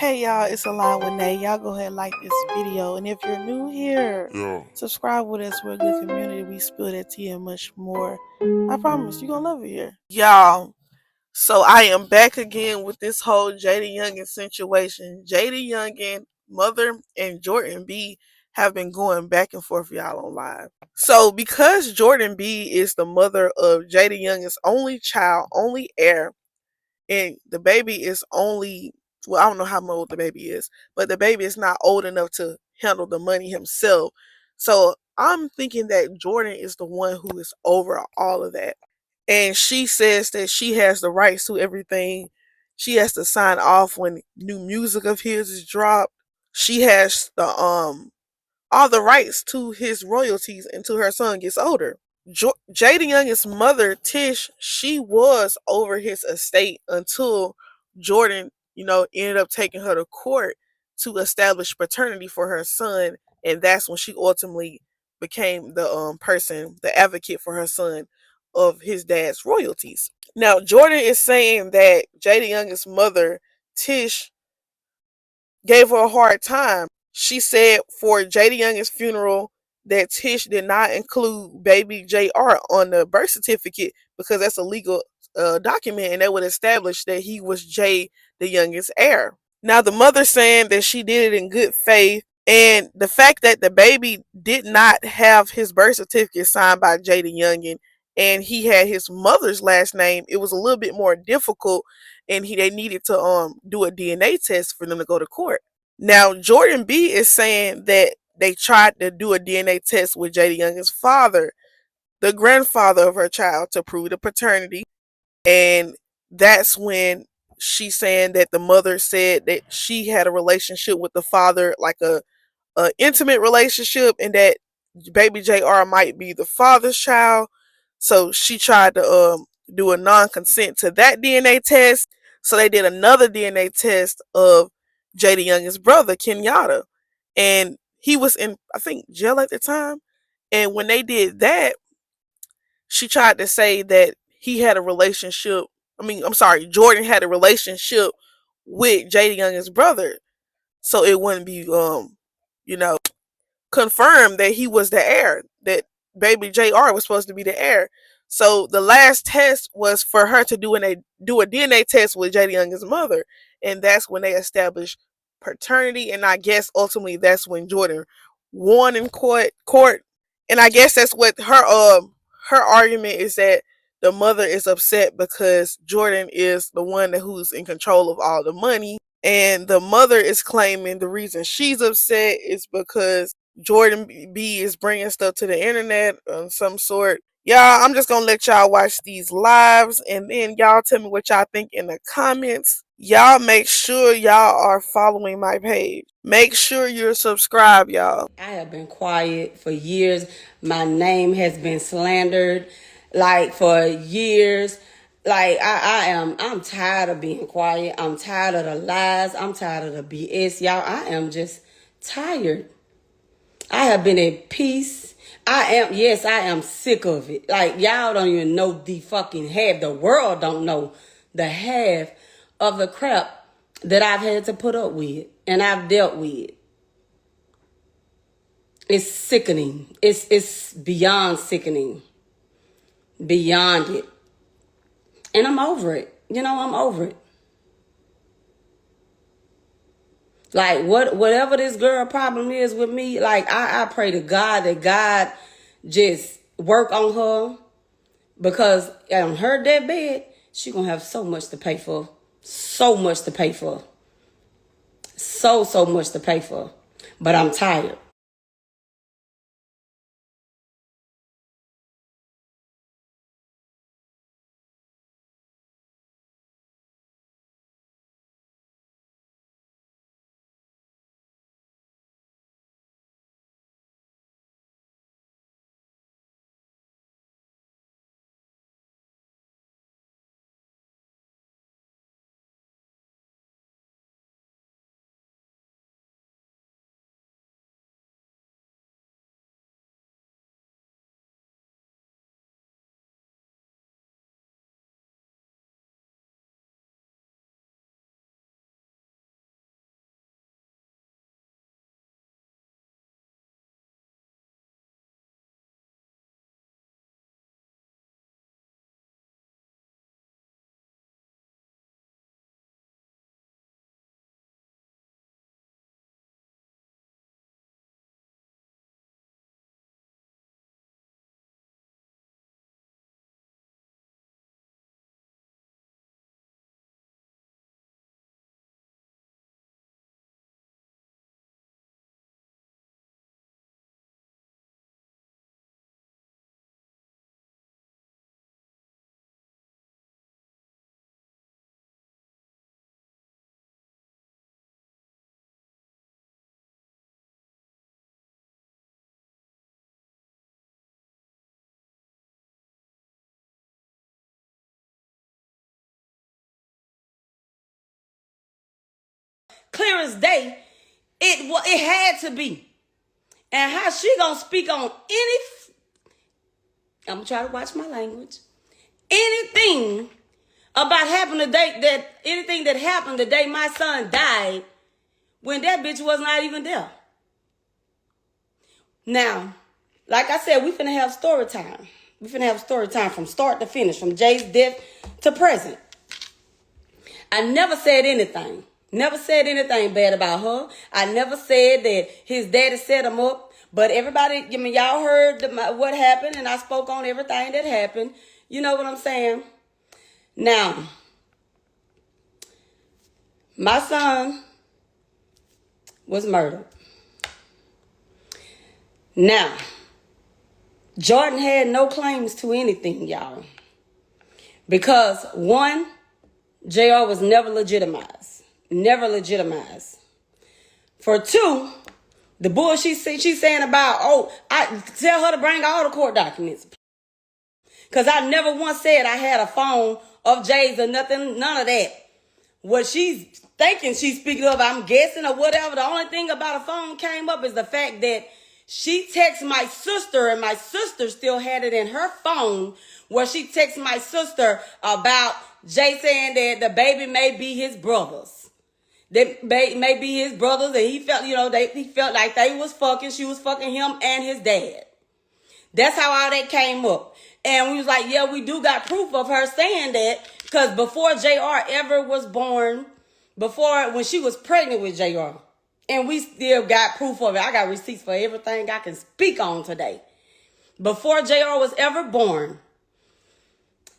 Hey y'all, it's Alon with Nay. Y'all go ahead and like this video. And if you're new here, subscribe with us. We're a good community. We spill that tea and much more. I promise you're gonna love it here. Y'all, so I am back again with this whole JayDaYoungan situation. JayDaYoungan, mother, and Jordan B have been going back and forth, y'all, on live. So because Jordan B is the mother of JayDaYoungan's only child, only heir, and the baby is only, well, I don't know how old the baby is, but the baby is not old enough to handle the money himself. So I'm thinking that Jordan is the one who is over all of that. And she says that she has the rights to everything. She has to sign off when new music of his is dropped. She has the all the rights to his royalties until her son gets older. JayDaYoungan's mother, Tish, she was over his estate until Jordan, ended up taking her to court to establish paternity for her son, and that's when she ultimately became the person, the advocate for her son of his dad's royalties. Now, Jordan is saying that JayDaYoungan's mother, Tish, gave her a hard time. She said for JayDaYoungan's funeral that Tish did not include baby JR on the birth certificate because that's a legal document and that would establish that he was JayDaYoungan's heir. Now the mother saying that she did it in good faith, and the fact that the baby did not have his birth certificate signed by JayDaYoungan and he had his mother's last name, it was a little bit more difficult, and they needed to do a DNA test for them to go to court. Now Jordan B is saying that they tried to do a DNA test with JayDaYoungan's father, the grandfather of her child, to prove the paternity, and that's when she's saying that the mother said that she had a relationship with the father, like a intimate relationship, and that baby JR might be the father's child. So she tried to do a non-consent to that DNA test. So they did another DNA test of JayDaYoungan's brother, Kenyatta, and he was in, I think, jail at the time. And when they did that, she tried to say that he had a relationship. I'm sorry, Jordan had a relationship with JayDaYoungan's brother, so it wouldn't be you know, confirmed that he was the heir, that baby JR was supposed to be the heir. So the last test was for her to do a DNA test with JayDaYoungan's mother, and that's when they established paternity. And I guess ultimately that's when Jordan won in court. And I guess that's what her argument is, that the mother is upset because Jordan is the one who's in control of all the money, and the mother is claiming the reason she's upset is because Jordan B is bringing stuff to the internet of some sort. Y'all, I'm just gonna let y'all watch these lives and then y'all tell me what y'all think in the comments. Y'all make sure y'all are following my page. Make sure you're subscribed, y'all. I have been quiet for years. My name has been slandered like for years. Like I'm tired of being quiet. I'm tired of the lies. I'm tired of the BS. Y'all, I am just tired. I have been at peace. Yes, I am sick of it. Like, y'all don't even know the fucking half. The world don't know the half of the crap that I've had to put up with and I've dealt with. It's sickening. It's beyond sickening. Beyond it. And I'm over it. I'm over it. Like whatever this girl problem is with me, like I pray to God that God just work on her, because on her deathbed, she gonna have so much to pay for. So much to pay for. So much to pay for. But I'm tired. clear as day, it had to be. And how she gonna speak on I'm gonna try to watch my language. Anything about anything that happened the day my son died, when that bitch was not even there. Now, like I said, we finna have story time. We finna have story time from start to finish, from Jay's death to present. I never said anything. Never said anything bad about her. I never said that his daddy set him up. But everybody, y'all heard what happened, and I spoke on everything that happened. You know what I'm saying? Now, my son was murdered. Now, Jordan had no claims to anything, y'all. Because, one, JR was never legitimized. Never legitimized. For two, the bullshit she's saying about, I tell her to bring all the court documents. Because I never once said I had a phone of Jay's or nothing, none of that. What she's thinking she's speaking of, I'm guessing or whatever. The only thing about a phone came up is the fact that she texted my sister, and my sister still had it in her phone, where she texted my sister about Jay saying that the baby may be his brother's. They may be his brothers, and he felt, he felt like they was fucking. She was fucking him and his dad. That's how all that came up. And we was like, yeah, we do got proof of her saying that, because before JR ever was born, when she was pregnant with JR, and we still got proof of it. I got receipts for everything I can speak on today. Before JR was ever born,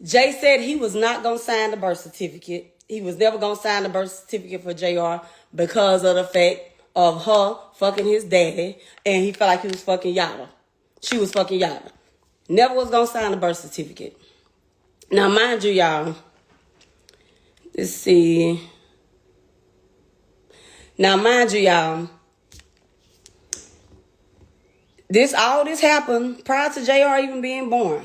Jay said he was not going to sign the birth certificate. He was never going to sign the birth certificate for JR because of the fact of her fucking his daddy, and he felt like he was fucking Yada. She was fucking Yada. Never was going to sign the birth certificate. Now, mind you, y'all, let's see. Now, mind you, y'all, all this happened prior to JR even being born.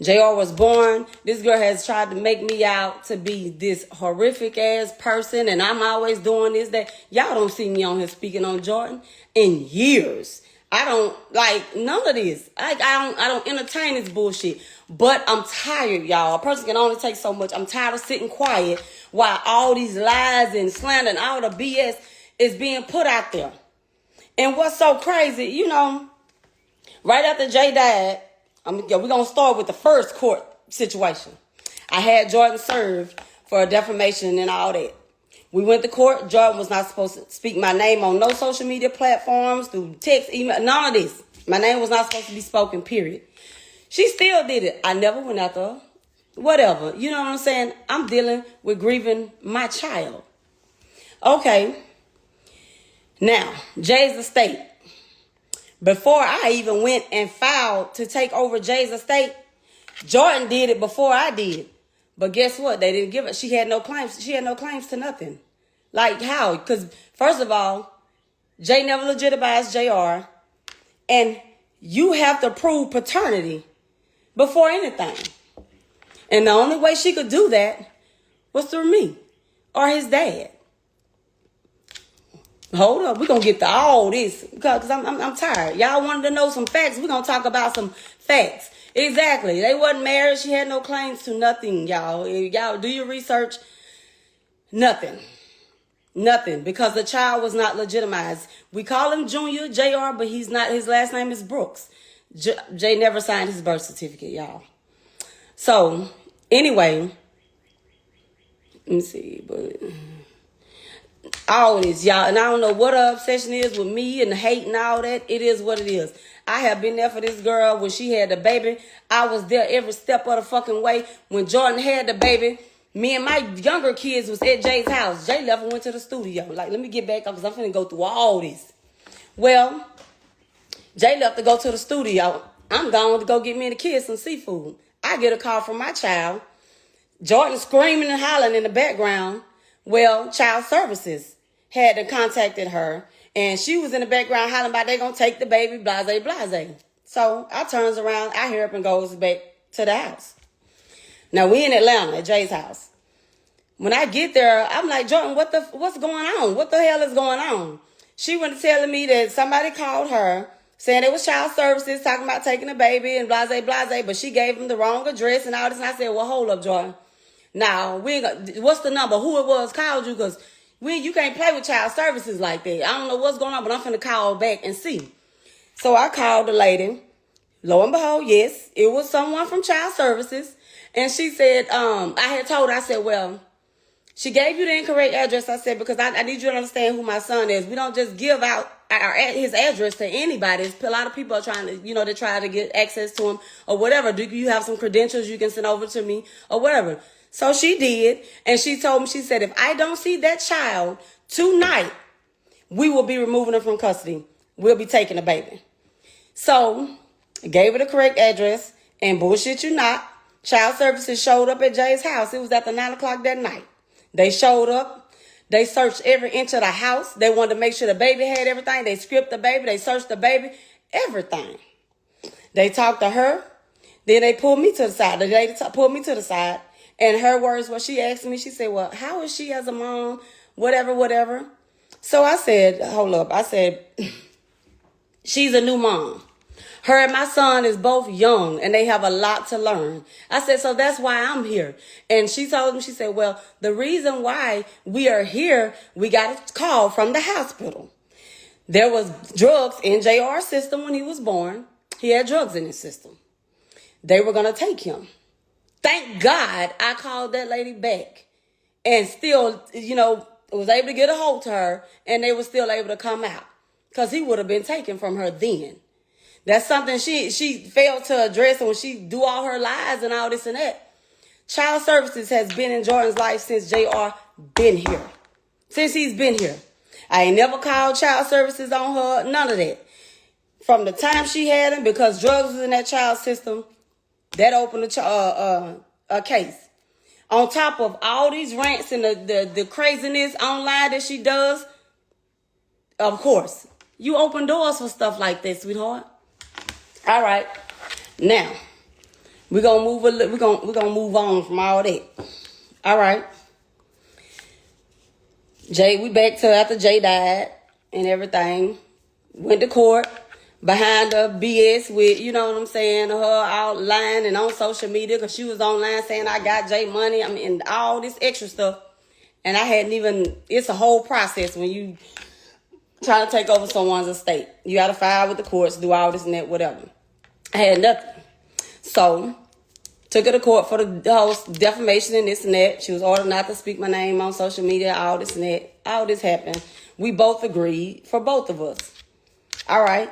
JR was born. This girl has tried to make me out to be this horrific ass person, and I'm always doing this, that. Y'all don't see me on here speaking on Jordan in years. I don't like none of this. I don't entertain this bullshit. But I'm tired, y'all. A person can only take so much. I'm tired of sitting quiet while all these lies and slander and all the BS is being put out there. And what's so crazy, right after Jay died, we're going to start with the first court situation. I had Jordan served for defamation and all that. We went to court. Jordan was not supposed to speak my name on no social media platforms, through text, email, none of this. My name was not supposed to be spoken, period. She still did it. I never went after her. Whatever. You know what I'm saying? I'm dealing with grieving my child. Okay. Now, Jay's estate. Before I even went and filed to take over Jay's estate, Jordan did it before I did. But guess what? They didn't give it. She had no claims. She had no claims to nothing. Like how? Because first of all, Jay never legitimized JR. And you have to prove paternity before anything. And the only way she could do that was through me or his dad. Hold up, we're going to get to all this because I'm tired. Y'all wanted to know some facts. We're going to talk about some facts. Exactly. They wasn't married. She had no claims to nothing, y'all. Y'all do your research. Nothing. Nothing. Because the child was not legitimized. We call him Junior, JR, but he's not. His last name is Brooks. Jay never signed his birth certificate, y'all. So, anyway. Let me see. But all this, y'all. And I don't know what her obsession is with me and the hate and all that. It is what it is. I have been there for this girl when she had the baby. I was there every step of the fucking way. When Jordan had the baby, me and my younger kids was at Jay's house. Jay left and went to the studio. Like, let me get back up because I'm finna go through all this. Well, Jay left to go to the studio. I'm going to go get me and the kids some seafood. I get a call from my child. Jordan screaming and hollering in the background. Well, child services had contacted her. And she was in the background hollering about they going to take the baby, blase, blase. So I turns around, I hear up and goes back to the house. Now, we in Atlanta at Jay's house. When I get there, I'm like, Jordan, what's going on? What the hell is going on? She went telling me that somebody called her saying it was child services talking about taking a baby and blase, blase, but she gave them the wrong address and all this. And I said, well, hold up, Jordan. Now, what's the number? Who it was called you? Because you can't play with child services like that. I don't know what's going on, but I'm finna call back and see. So I called the lady. Lo and behold, yes, it was someone from child services. And she said, I had told her, I said, well, she gave you the incorrect address. I said, because I need you to understand who my son is. We don't just give out his address to anybody. A lot of people are trying to, they try to get access to him or whatever. Do you have some credentials you can send over to me or whatever? So she did. And she told me, she said, if I don't see that child tonight, we will be removing her from custody. We'll be taking the baby. So I gave her the correct address, and bullshit you not, child services showed up at Jay's house. It was after 9 o'clock that night. They showed up. They searched every inch of the house. They wanted to make sure the baby had everything. They scripted the baby. They searched the baby. Everything. They talked to her. Then they pulled me to the side. The lady pulled me to the side. And her words were, she asked me, she said, well, how is she as a mom? Whatever, whatever. So I said, hold up. I said, she's a new mom. Her and my son is both young and they have a lot to learn. I said, so that's why I'm here. And she told me, she said, well, the reason why we are here, we got a call from the hospital. There was drugs in JR's system when he was born. He had drugs in his system. They were going to take him. Thank God I called that lady back and still, was able to get a hold to her and they were still able to come out because he would have been taken from her then. That's something she failed to address, and when she do all her lies and all this and that. Child services has been in Jordan's life since JR been here. Since he's been here. I ain't never called child services on her, none of that. From the time she had him, because drugs was in that child system, that opened a case. On top of all these rants and the craziness online that she does, of course, you open doors for stuff like this, sweetheart. All right, now we're gonna move on from all that. All right, Jay, we back to after Jay died and everything. Went to court behind the BS with, you know what I'm saying, her out lying and on social media because she was online saying I got Jay money. I mean, and all this extra stuff, and I hadn't even. It's a whole process when you trying to take over someone's estate. You got to file with the courts, do all this and that, whatever. I had nothing. So, took her to court for the whole defamation and this and that. She was ordered not to speak my name on social media, all this and that. All this happened. We both agreed for both of us. All right.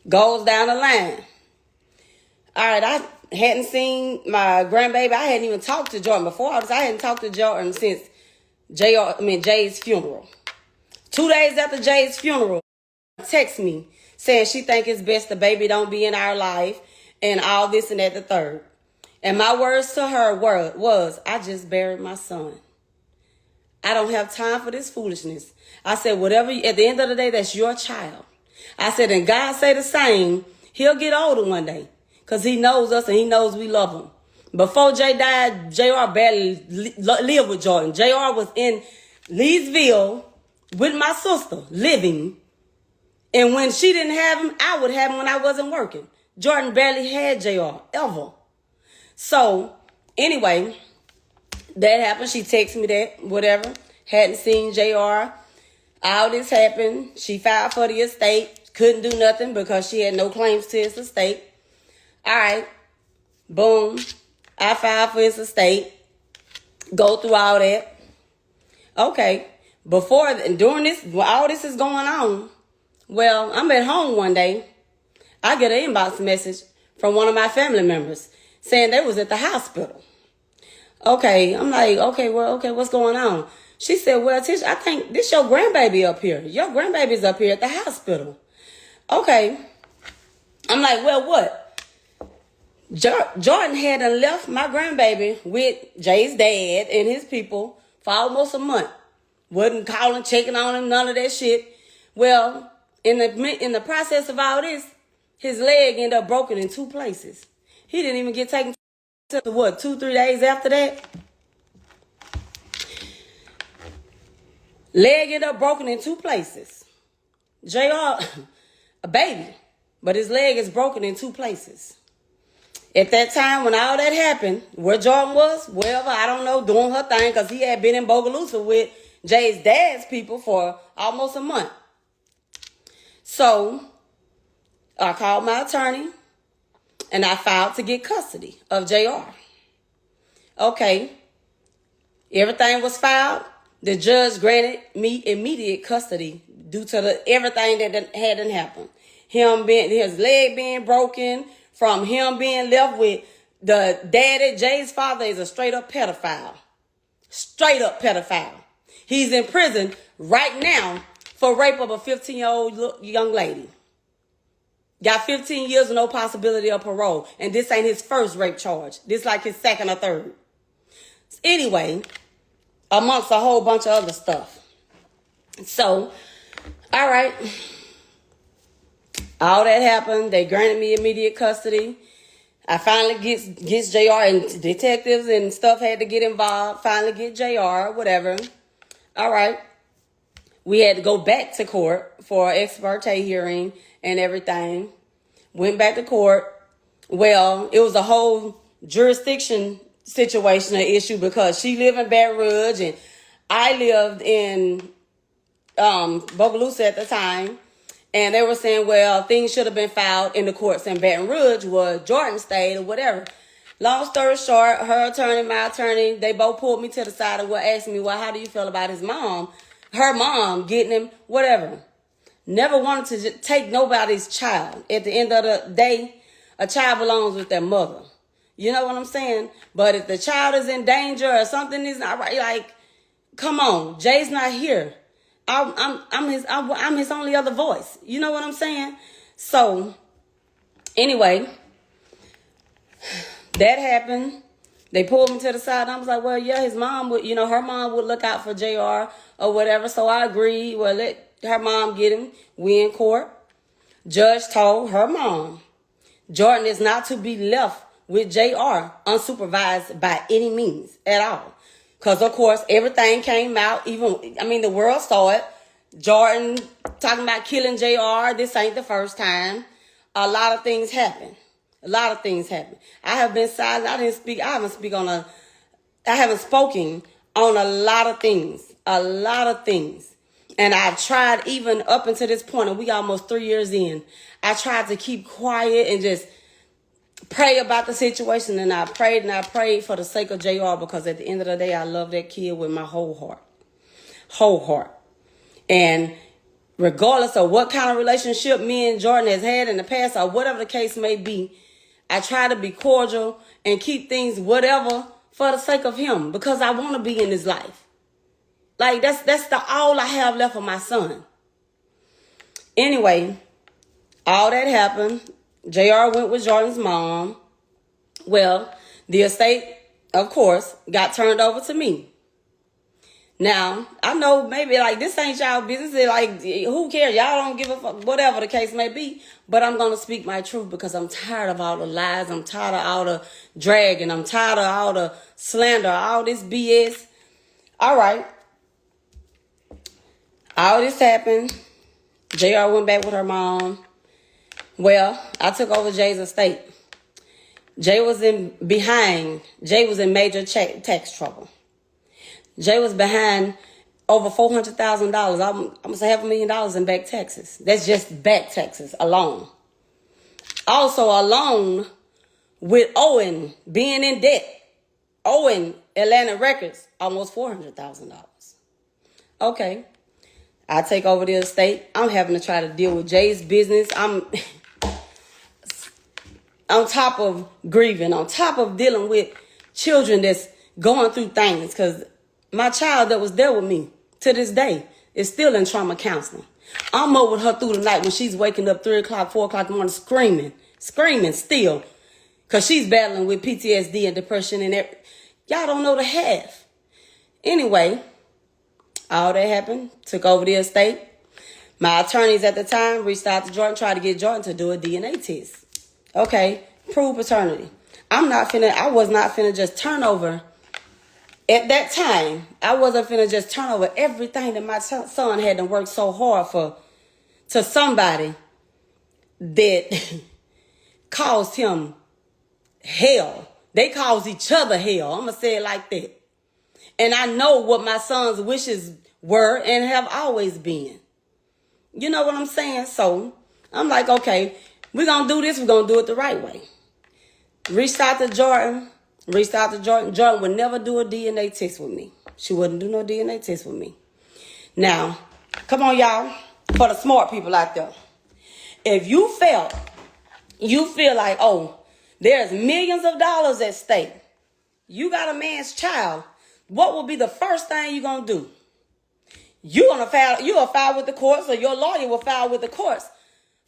Goes down the line. All right, I hadn't seen my grandbaby. I hadn't even talked to Jordan before. I hadn't talked to Jordan since Jay's funeral. 2 days after Jay's funeral, text me saying she think it's best the baby don't be in our life and all this and that the third. And my words to her was, I just buried my son. I don't have time for this foolishness. I said, whatever, at the end of the day, that's your child. I said, and God say the same. He'll get older one day because he knows us and he knows we love him. Before Jay died, JR barely lived with Jordan. JR was in Leesville with my sister living. And when she didn't have him, I would have him when I wasn't working. Jordan barely had JR, ever. So, anyway, that happened. She texted me that, whatever. Hadn't seen JR. All this happened. She filed for the estate. Couldn't do nothing because she had no claims to his estate. All right. Boom. I filed for his estate. Go through all that. Okay. Before and during this, while all this is going on, well, I'm at home one day. I get an inbox message from one of my family members saying they was at the hospital. Okay, I'm like, okay, what's going on? She said, well, Tish, I think this your grandbaby up here. Your grandbaby's up here at the hospital. Okay. I'm like, well, what? Jordan had left my grandbaby with Jay's dad and his people for almost a month. Wasn't calling, checking on him, none of that shit. Well, in the process of all this, his leg ended up broken in 2 places. He didn't even get taken to 2-3 days after that. Leg ended up broken in 2 places. JR, a baby, but his leg is broken in 2 places. At that time, when all that happened, where Jordan was, wherever, I don't know, doing her thing, because he had been in Bogalusa with Jay's dad's people for almost a month. So, I called my attorney, and I filed to get custody of JR. Okay. Everything was filed. The judge granted me immediate custody due to everything that hadn't happened. His leg being broken, from him being left with the daddy. Jay's father is a straight up pedophile. Straight up pedophile. He's in prison right now for rape of a 15-year-old young lady. Got 15 years with no possibility of parole. And this ain't his first rape charge. This like his second or third. Anyway, amongst a whole bunch of other stuff. So, all right. All that happened. They granted me immediate custody. I finally gets JR, and detectives and stuff had to get involved. Finally get JR, whatever. All right. We had to go back to court for an ex parte hearing and everything. Went back to court. Well, it was a whole jurisdiction situation, an issue, because she lived in Baton Rouge and I lived in Bogalusa at the time. And they were saying, well, things should have been filed in the courts in Baton Rouge where Jordan stayed or whatever. Long story short, her attorney, my attorney, they both pulled me to the side and were asking me, well, how do you feel about his mom? Her mom getting him, whatever. Never wanted to take nobody's child. At the end of the day, a child belongs with their mother. You know what I'm saying? But if the child is in danger or something is not right, like, come on, Jay's not here. I'm his only other voice. You know what I'm saying? So, anyway, that happened. They pulled me to the side. And I was like, well, yeah, his mom would, her mom would look out for JR or whatever. So I agreed. Well, let her mom get him. We in court. Judge told her mom, Jordan is not to be left with JR unsupervised by any means at all. Because, of course, everything came out. The world saw it. Jordan talking about killing JR. This ain't the first time. A lot of things happen. I have been silent. I haven't spoken on a lot of things. And I've tried, even up until this point, and we almost 3 years in, I tried to keep quiet and just pray about the situation, and I prayed for the sake of JR, because at the end of the day, I love that kid with my whole heart. And regardless of what kind of relationship me and Jordan has had in the past or whatever the case may be, I try to be cordial and keep things whatever for the sake of him, because I want to be in his life. Like, that's all I have left of my son. Anyway, all that happened. JR went with Jordan's mom. Well, the estate, of course, got turned over to me. Now, I know maybe like this ain't y'all business. Like, who cares? Y'all don't give a fuck, whatever the case may be. But I'm going to speak my truth, because I'm tired of all the lies. I'm tired of all the dragging. I'm tired of all the slander, all this BS. All right. All this happened. JR went back with her mom. Well, I took over Jay's estate. Jay was in major tax trouble. Jay was behind over $400,000. Almost $500,000 in back taxes. That's just back taxes alone. Also alone with Owen being in debt. Owen, Atlanta Records, almost $400,000. Okay. I take over the estate. I'm having to try to deal with Jay's business. I'm on top of grieving, on top of dealing with children that's going through things. Because my child that was there with me to this day is still in trauma counseling. I'm up with her through the night when she's waking up 3 o'clock, 4 o'clock in the morning, screaming still. Because she's battling with PTSD and depression and everything. Y'all don't know the half. Anyway, all that happened. Took over the estate. My attorneys at the time reached out to Jordan, tried to get Jordan to do a DNA test. Okay, prove paternity. I was not finna just turn over At that time, I wasn't finna just turn over everything that my son had to work so hard for to somebody that caused him hell. They caused each other hell. I'm going to say it like that. And I know what my son's wishes were and have always been. You know what I'm saying? So I'm like, okay, we're going to do this. We're going to do it the right way. Reached out to Jordan. Jordan would never do a DNA test with me. She wouldn't do no DNA test with me. Now, come on, y'all. For the smart people out there. If you feel like, oh, there's millions of dollars at stake. You got a man's child. What will be the first thing you're going to do? You'll file with the courts, or your lawyer will file with the courts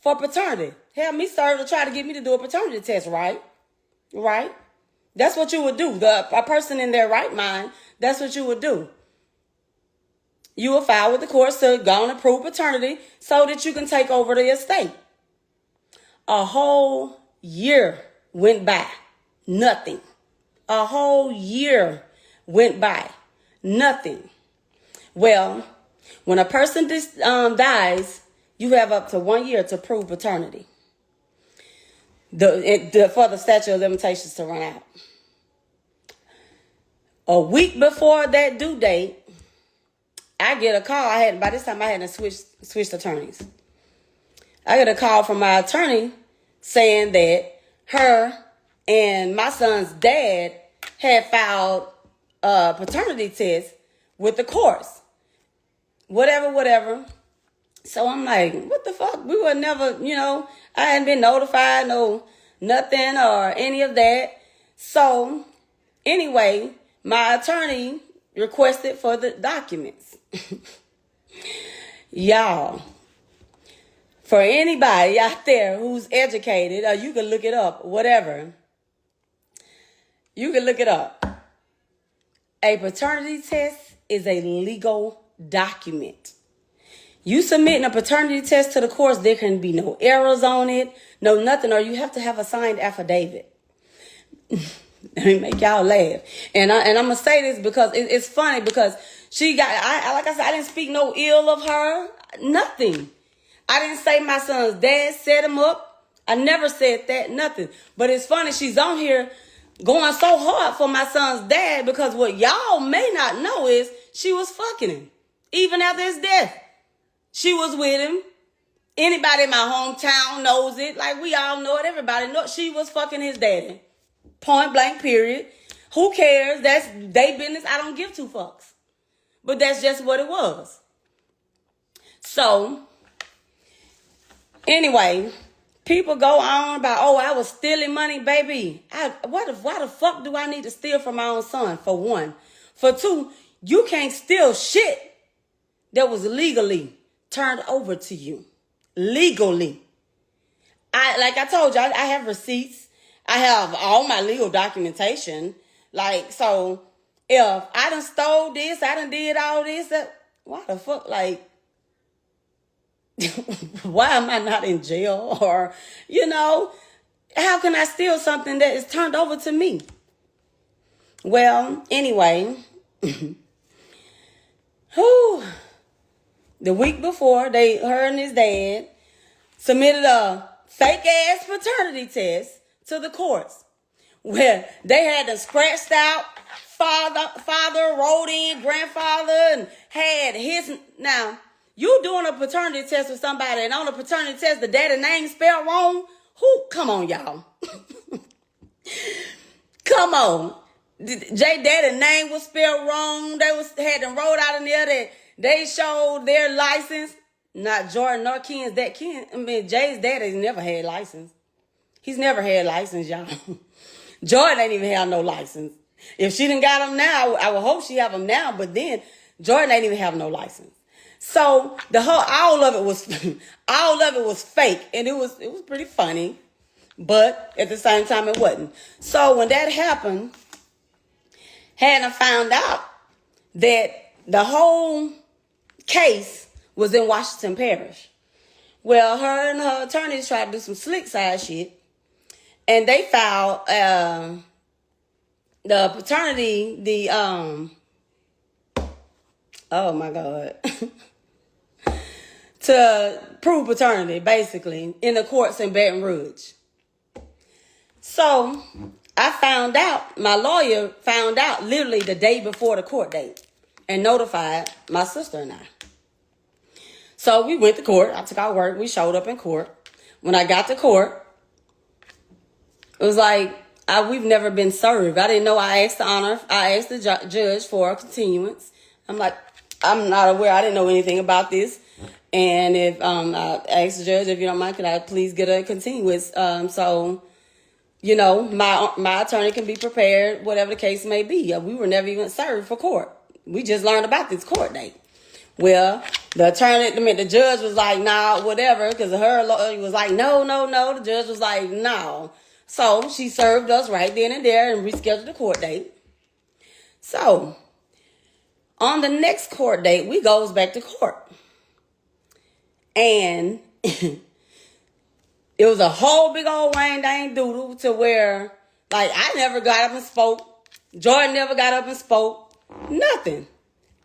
for paternity. Have me serve to try to get me to do a paternity test, right? Right? That's what you would do. A person in their right mind, that's what you would do. You will file with the courts to go and approve paternity so that you can take over the estate. A whole year went by. Nothing. A whole year went by. Nothing. Well, when a person dies, you have up to 1 year to prove paternity. For the statute of limitations to run out. A week before that due date, I get a call. By this time I hadn't switched attorneys. I get a call from my attorney saying that her and my son's dad had filed a paternity test with the courts. Whatever. So I'm like, what the fuck? We were never, I hadn't been notified, nothing or any of that. So anyway, my attorney requested for the documents. Y'all, for anybody out there who's educated, or you can look it up, whatever. You can look it up. A paternity test is a legal document. You submitting a paternity test to the courts, there can be no errors on it, no nothing, or you have to have a signed affidavit. Let me make y'all laugh. And I'm going to say this because it's funny because like I said, I didn't speak no ill of her. Nothing. I didn't say my son's dad set him up. I never said that, nothing. But it's funny, she's on here going so hard for my son's dad because what y'all may not know is she was fucking him. Even after his death. She was with him. Anybody in my hometown knows it. Like, we all know it. Everybody knows she was fucking his daddy. Point blank, period. Who cares? That's their business. I don't give two fucks. But that's just what it was. So, anyway, people go on about, oh, I was stealing money, baby. Why the fuck do I need to steal from my own son, for one? For two, you can't steal shit that was legally turned over to you. Legally. Like I told you, I have receipts. I have all my legal documentation. Like, so if I done stole this, I done did all this, why the fuck, like, why am I not in jail? Or, how can I steal something that is turned over to me? Well, anyway, the week before, her and his dad submitted a fake-ass paternity test to the courts where they had to scratched out father wrote in grandfather and had his. Now, you doing a paternity test with somebody and on the paternity test the daddy name spelled wrong? Come on, y'all. Come on. Jay Daddy name was spelled wrong. Had them wrote out in there that they showed their license. Not Jordan nor Ken's that Ken. Jay's daddy's never had license. He's never had license, y'all. Jordan ain't even have no license. If she done got him now, I would hope she have him now. But then Jordan ain't even have no license. So all of it was fake, and it was pretty funny, but at the same time it wasn't. So when that happened, Hannah found out that the whole case was in Washington Parish. Well, her and her attorneys tried to do some slick side shit, and they filed the paternity, oh my God. To prove paternity, basically, in the courts in Baton Rouge. So I found out, my lawyer found out literally the day before the court date and notified my sister and I. So we went to court. I took out work. We showed up in court. When I got to court, it was like, we've never been served. I didn't know. I asked the judge for a continuance. I'm like, I'm not aware. I didn't know anything about this. And if I asked the judge, if you don't mind, could I please get a continuance? So, my attorney can be prepared, whatever the case may be. We were never even served for court. We just learned about this court date. Well, the judge was like, nah, whatever, because her lawyer was like, no. The judge was like, no. So she served us right then and there and rescheduled the court date. So on the next court date, we goes back to court. And it was a whole big old rain dang doodle to where, like, I never got up and spoke. Jordan never got up and spoke. Nothing.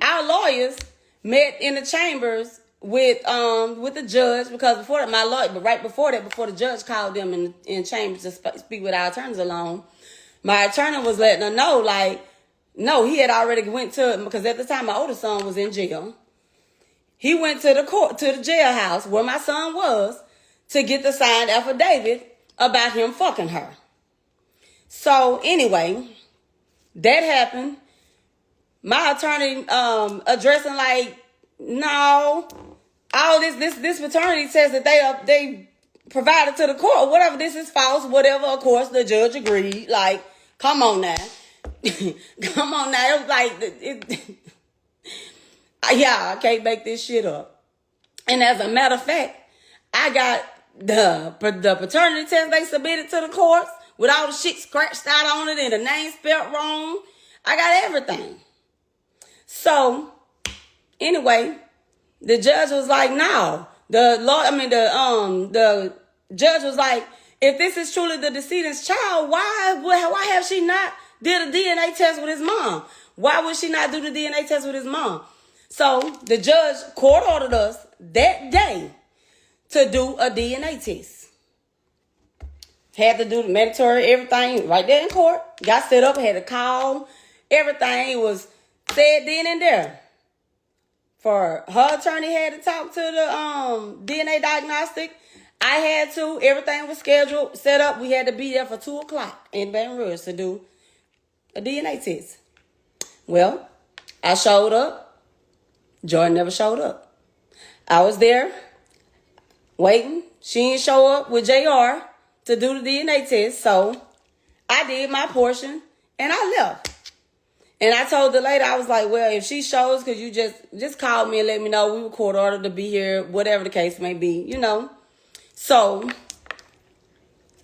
Our lawyers met in the chambers with the judge, because before the judge called them in chambers to speak with our attorneys alone, my attorney was letting her know, like, no, he had already went to, because at the time my oldest son was in jail. He went to the jailhouse where my son was to get the signed affidavit about him fucking her. So anyway, that happened. My attorney addressing like, no, all this paternity test that they provided to the court, whatever, this is false, whatever. Of course, the judge agreed. Like, come on now. Come on now. It was like, yeah, I can't make this shit up. And as a matter of fact, I got the paternity test they submitted to the courts with all the shit scratched out on it and the name spelled wrong. I got everything. So, anyway, the judge was like, no. The judge was like, if this is truly the decedent's child, why have she not did a DNA test with his mom? Why would she not do the DNA test with his mom? So the judge court ordered us that day to do a DNA test. Had to do the mandatory, everything right there in court. Got set up, had to call. Everything was said then and there. For her attorney had to talk to the DNA diagnostic. I had to. Everything was scheduled, set up. We had to be there for 2:00 in Baton Rouge to do a DNA test. Well, I showed up. Jordan never showed up. I was there waiting. She didn't show up with JR to do the DNA test. So I did my portion and I left. And I told the lady, I was like, well, if she shows, could you just call me and let me know? We were court ordered to be here, whatever the case may be, So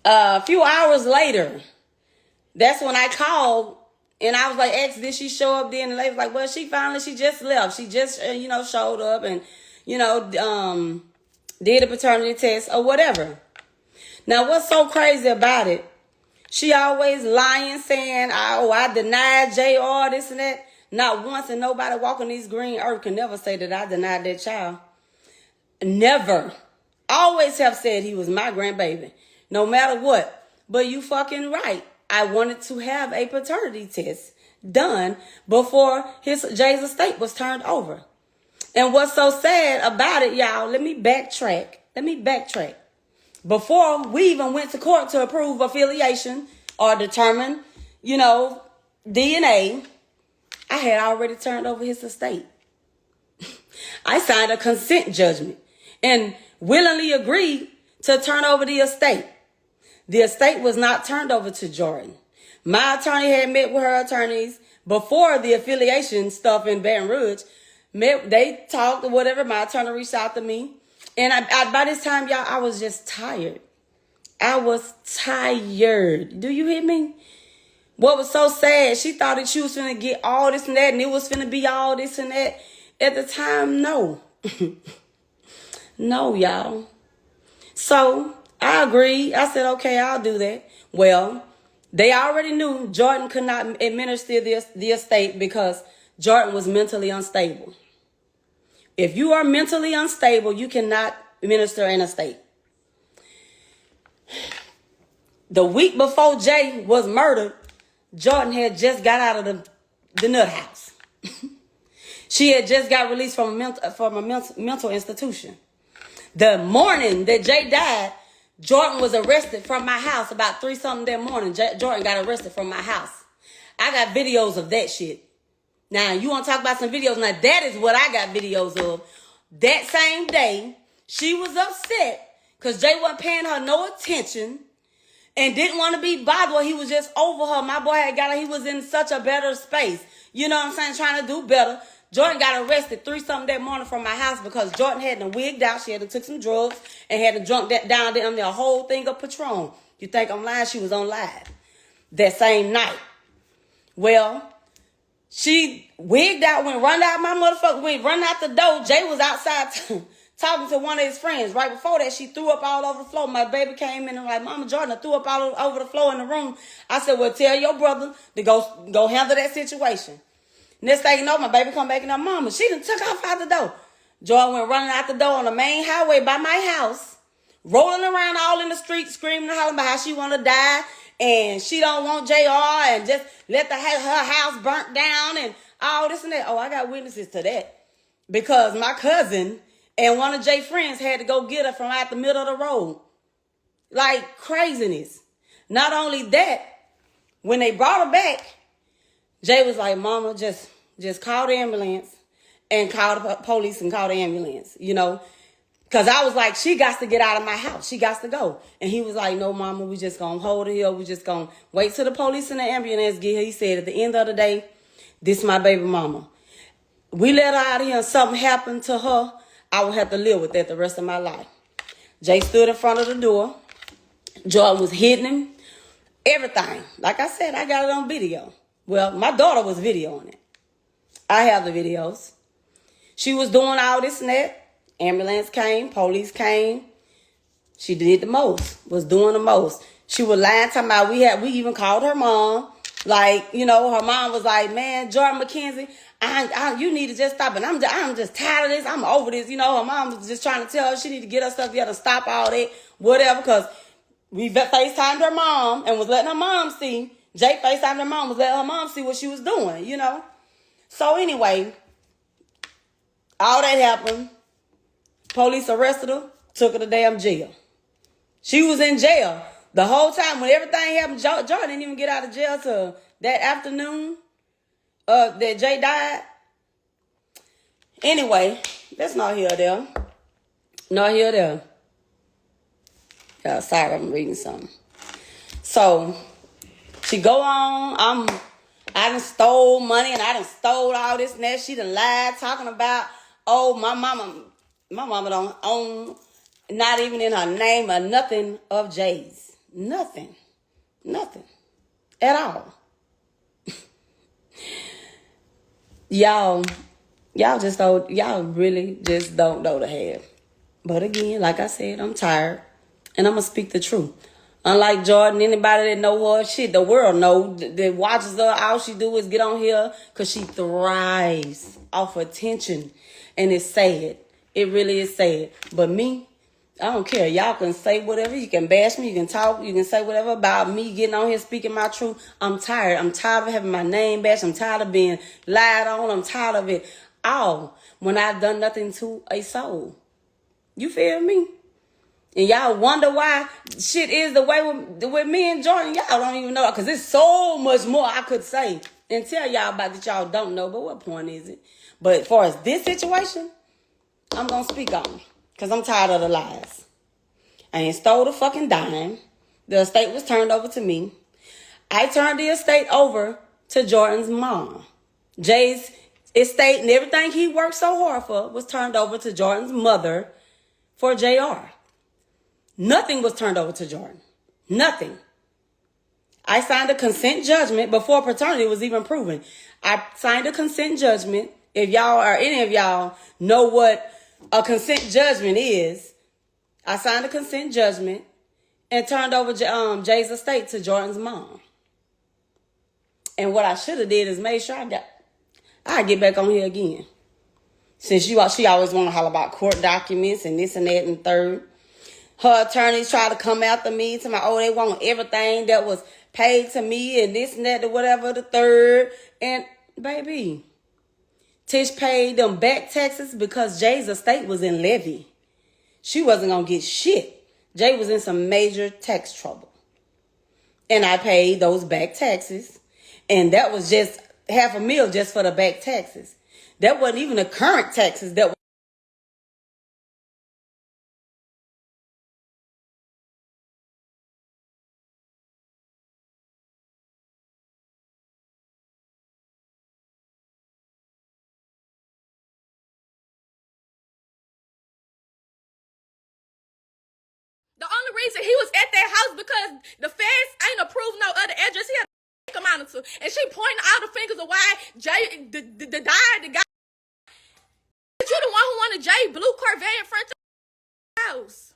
a few hours later, that's when I called. And I was like, did she show up then? And the lady was like, well, she just left. She just, showed up and, did a paternity test or whatever. Now, what's so crazy about it? She always lying, saying, I denied JR, this and that. Not once, and nobody walking these green earth can never say that I denied that child. Never. Always have said he was my grandbaby, no matter what. But you fucking right. I wanted to have a paternity test done before Jay's estate was turned over. And what's so sad about it, y'all, let me backtrack. Before we even went to court to approve affiliation or determine, DNA, I had already turned over his estate. I signed a consent judgment and willingly agreed to turn over the estate. The estate was not turned over to Jordan. My attorney had met with her attorneys before the affiliation stuff in Baton Rouge. They talked or whatever. My attorney reached out to me. And by this time, y'all, I was just tired. I was tired. Do you hear me? What was so sad, she thought that she was going to get all this and that, and it was going to be all this and that. At the time, no. No, y'all. So I agreed. I said, okay, I'll do that. Well, They already knew Jordan could not administer the estate because Jordan was mentally unstable. If you are mentally unstable, you cannot administer an estate. The week before Jay was murdered, Jordan had just got out of the nut house. She had just got released from a mental institution. The morning that Jay died, Jordan was arrested from my house about 3-something that morning. Jordan got arrested from my house. I got videos of that shit. Now, you want to talk about some videos? Now, that is what I got videos of. That same day, she was upset because Jay wasn't paying her no attention and didn't want to be bothered while he was just over her. My boy had got her. He was in such a better space. You know what I'm saying? Trying to do better. Jordan got arrested 3-something that morning from my house because Jordan had to wigged out. She had to took some drugs and had to drunk that down there a whole thing of Patron. You think I'm lying? She was on live that same night. Well, she wigged out, went run out the door. Jay was outside talking to one of his friends. Right before that, she threw up all over the floor. My baby came in and like, Mama Jordan threw up all over the floor in the room. I said, well, tell your brother to go handle that situation. Next thing you know, my baby come back and her mama, she done took off out the door. Jordan went running out the door on the main highway by my house, rolling around all in the street, screaming and hollering about how she want to die and she don't want JR and just let her house burnt down and all this and that. Oh, I got witnesses to that because my cousin and one of Jay's friends had to go get her from out the middle of the road. Like craziness. Not only that, when they brought her back, Jay was like, Mama, just call the ambulance and call the police and call the ambulance, you know. Because I was like, she got to get out of my house. She got to go. And he was like, no, Mama, we just going to hold her here. We just going to wait till the police and the ambulance get here. He said, at the end of the day, this is my baby mama. We let her out of here and something happened to her, I will have to live with that the rest of my life. Jay stood in front of the door. Jordan was hitting him. Everything. Like I said, I got it on video. Well, my daughter was videoing it. I have the videos. She was doing all this and that. Ambulance came. Police came. She did the most. Was doing the most. She was lying, talking about we even called her mom. Like, you know, her mom was like, man, Jordan McKenzie, you need to just stop it. I'm just tired of this. I'm over this. You know, her mom was just trying to tell her she need to get her stuff together, stop all that, whatever, because we FaceTimed her mom and was letting her mom see. Jay FaceTimed her mom, was letting her mom see what she was doing, you know. So anyway, all that happened. Police arrested her, took her to damn jail. She was in jail the whole time. When everything happened, Jordan didn't even get out of jail till that afternoon that Jay died. Anyway, that's not here or there. Not here or there. Yeah, sorry, I'm reading something. So, she go on, I done stole money and I done stole all this and that. She done lied, talking about, oh, my mama don't own, not even in her name or nothing of Jay's. Nothing. At all. Y'all really just don't know the half. But again, like I said, I'm tired. And I'm going to speak the truth. Unlike Jordan, anybody that know her, shit, the world know that watches her, all she do is get on here because she thrives off attention. And it's sad. It really is sad. But me, I don't care. Y'all can say whatever. You can bash me. You can talk. You can say whatever about me getting on here speaking my truth. I'm tired. I'm tired of having my name bashed. I'm tired of being lied on. I'm tired of it all when I've done nothing to a soul. You feel me? And y'all wonder why shit is the way with me and Jordan. Y'all don't even know. Because there's so much more I could say and tell y'all about that y'all don't know. But what point is it? But as far as this situation, I'm going to speak on. Because I'm tired of the lies. I ain't stole the fucking dime. The estate was turned over to me. I turned the estate over to Jordan's mom. Jay's estate and everything he worked so hard for was turned over to Jordan's mother for JR. Nothing was turned over to Jordan. Nothing. I signed a consent judgment before paternity was even proven. I signed a consent judgment. If y'all or any of y'all know what a consent judgment is, I signed a consent judgment and turned over Jay's estate to Jordan's mom. And what I should have did is made sure I get back on here again. Since she always want to holler about court documents and this and that and third. Her attorneys try to come after me to they want everything that was paid to me and this and that or whatever the third. And baby, Tish paid them back taxes because Jay's estate was in levy. She wasn't going to get shit. Jay was in some major tax trouble. And I paid those back taxes. And that was just $500,000 just for the back taxes. That wasn't even the current taxes that The only reason he was at that house because the feds ain't approved no other address. He had to come out to. And she pointing all the fingers of why Jay, the guy. But you the one who wanted Jay blue Corvette in front of the house.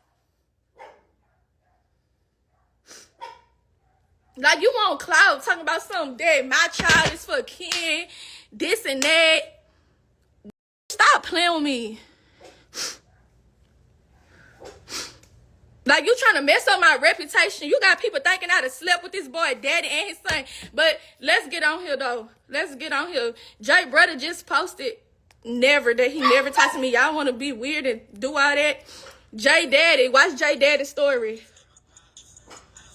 Like, you want clout talking about something dead. My child is for kin, this and that. Stop playing with me. Like, you trying to mess up my reputation. You got people thinking I done slept with this boy, daddy, and his son. But let's get on here, though. Let's get on here. Jay brother just posted he never texted me. Y'all want to be weird and do all that? Jay daddy. Watch Jay daddy's story.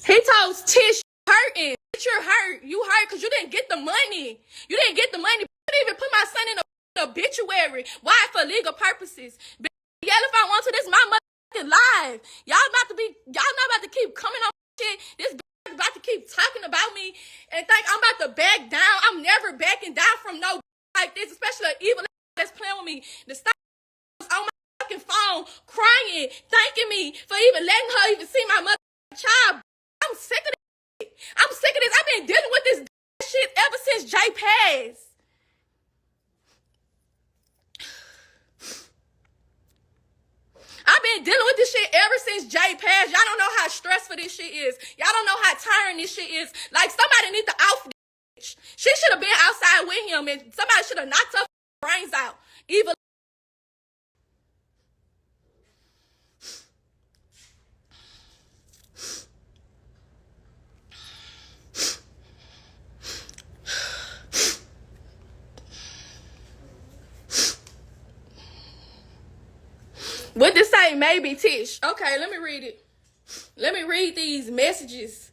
He told Tish, hurting. You're hurt. You hurt because you didn't get the money. You didn't get the money. You didn't even put my son in an obituary. Why? For legal purposes. Yeah, if I want to, this my mother live. Y'all not about to keep coming on shit. This bitch about to keep talking about me and think I'm about to back down. I'm never backing down from no like this, especially an evil that's playing with me. The stop on my fucking phone crying, thanking me for even letting her even see my mother child. I'm sick of this. I'm sick of this. I've been dealing with this shit ever since Jay passed. I've been dealing with this shit ever since Jay passed. Y'all don't know how stressful this shit is. Y'all don't know how tiring this shit is. Like, somebody need to off this bitch. She should have been outside with him and somebody should have knocked her brains out. Evil. What this say? Maybe Tish. Okay, let me read it. Let me read these messages.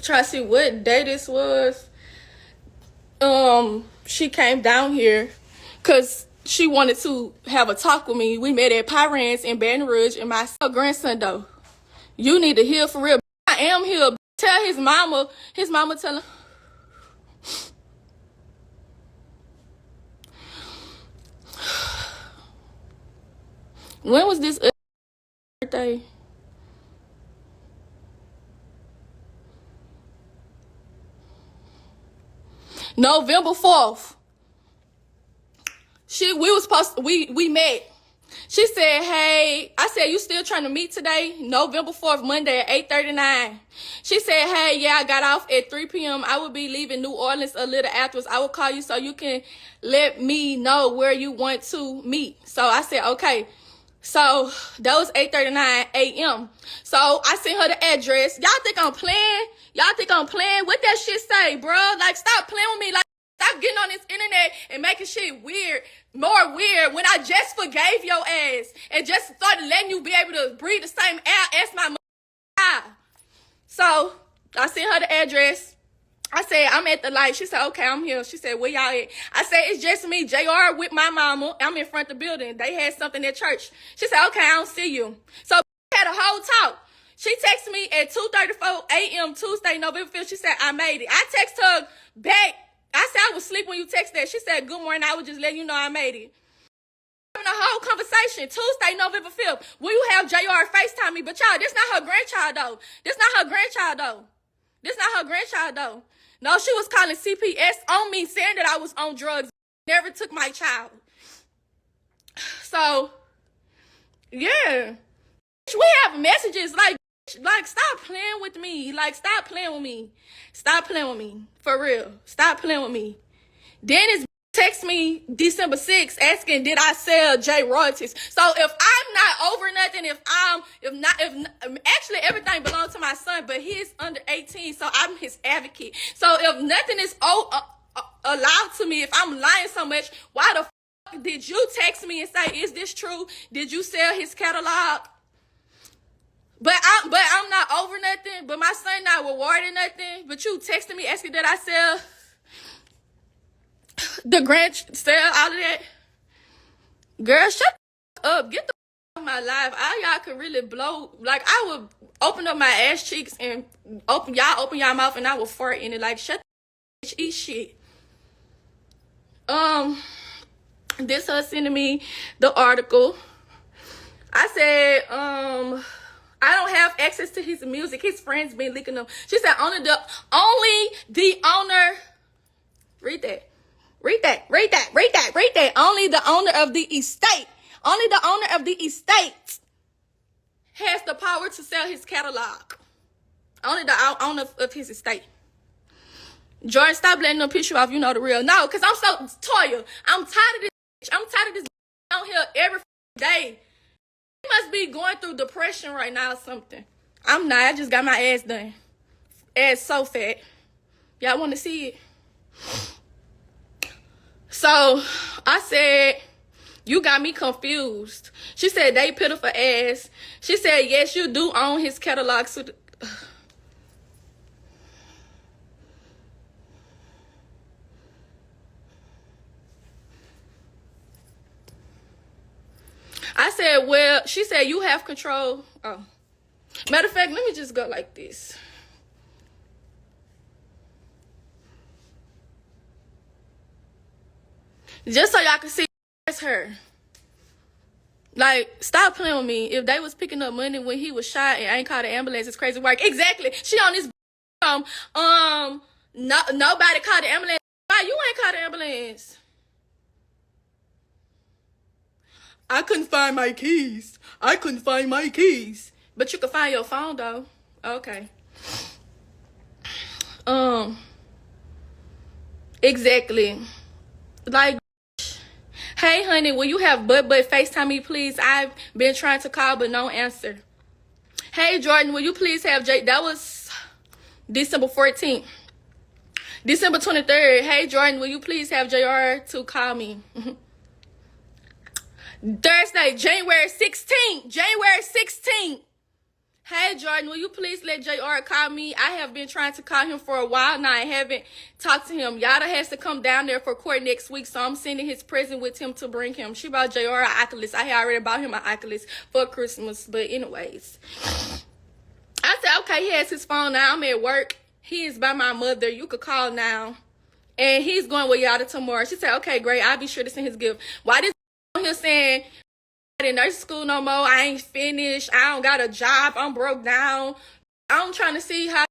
Try to see what day this was. She came down here because she wanted to have a talk with me. We met at Pyran's in Baton Rouge, and my grandson, though. You need to heal for real. I am here. Tell his mama tell him. When was this birthday? November 4th. We met. She said, hey, I said, you still trying to meet today? November 4th, Monday at 8:39. She said, hey, yeah, I got off at 3 p.m. I will be leaving New Orleans a little afterwards. I will call you so you can let me know where you want to meet. So I said, okay. So that was 8:39 a.m. So I sent her the address. Y'all think I'm playing? What that shit say, bro? Like, stop playing with me. Like, stop getting on this internet and making shit more weird when I just forgave your ass and just started letting you be able to breathe the same air as my mother. So I sent her the address. I said, I'm at the light. She said, okay, I'm here. She said, where y'all at? I said, it's just me, JR, with my mama. I'm in front of the building. They had something at church. She said, okay, I don't see you. So we had a whole talk. She texted me at 2:34 a.m. Tuesday, November 5th. She said, I made it. I texted her back. I said, I was asleep when you texted that. She said, good morning. I was just letting you know I made it. Having a whole conversation. situation. Tuesday, November 5th. Will you have JR FaceTime me? But y'all, this not her grandchild though. This not her grandchild though. This not her grandchild though. No, she was calling CPS on me, saying that I was on drugs. Never took my child. So, yeah. We have messages like stop playing with me. Like, stop playing with me. Stop playing with me. For real. Stop playing with me. Dennis text me December 6th asking, did I sell Jay royalties? So if I'm not over nothing, actually everything belongs to my son, but he's under 18, so I'm his advocate. So if nothing is allowed to me, if I'm lying so much, why the fuck did you text me and say, is this true? Did you sell his catalog? But I'm not over nothing, but my son not rewarding nothing, but you texting me asking that I sell the sell all of that. Girl, shut the up. Get the out of my life. All y'all could really blow. Like, I would open up my ass cheeks and open y'all mouth and I would fart in it. Like, shut the bitch, eat shit. This her sending me the article. I said, I don't have access to his music. His friends been leaking them. She said, only the owner. Read that. Only the owner of the estate. Only the owner of the estate has the power to sell his catalog. Only the owner of his estate. Jordan, stop letting them piss you off. You know the real. No, because I'm so Toya. I'm tired of this bitch. I'm tired of this bitch on here every day. He must be going through depression right now or something. I'm not. I just got my ass done. Ass so fat. Y'all want to see it? So I said, you got me confused. She said, they pitiful ass. She said, yes, you do own his catalog. I said, well, she said, you have control. Oh, matter of fact, let me just go like this. Just so y'all can see, that's her. Like, stop playing with me. If they was picking up money when he was shot and ain't called the ambulance, it's crazy work. Exactly. She on this nobody called the ambulance. Why you ain't called the ambulance? I couldn't find my keys. But you can find your phone though. Okay. Exactly. Like, hey honey, will you have but FaceTime me please? I've been trying to call but no answer. Hey Jordan, will you please have that was December 14th. December 23rd. Hey Jordan, will you please have JR to call me? Thursday, January 16th. Hey Jordan, will you please let JR call me? I have been trying to call him for a while now. I haven't talked to him. Yada has to come down there for court next week, so I'm sending his present with him to bring him. She bought JR an Oculus. I had already bought him an Oculus for Christmas, but anyways. I said, okay, he has his phone now. I'm at work. He is by my mother. You could call now. And he's going with Yada tomorrow. She said, okay, great. I'll be sure to send his gift. Why this on here saying, in nursing school no more, I ain't finished, I don't got a job, I'm broke down. I'm trying to see how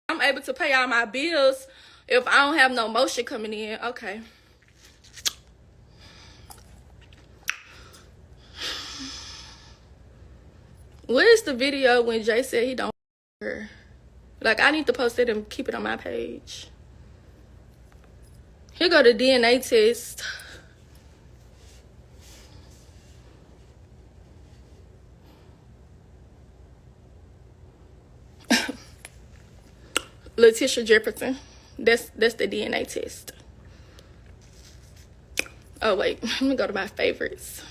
I'm able to pay all my bills if I don't have no motion coming in. Okay. What is the video when Jay said he don't her? Like, I need to post it and keep it on my page. Here go the DNA test. Letitia Jefferson. That's the DNA test. Oh wait, let me go to my favorites.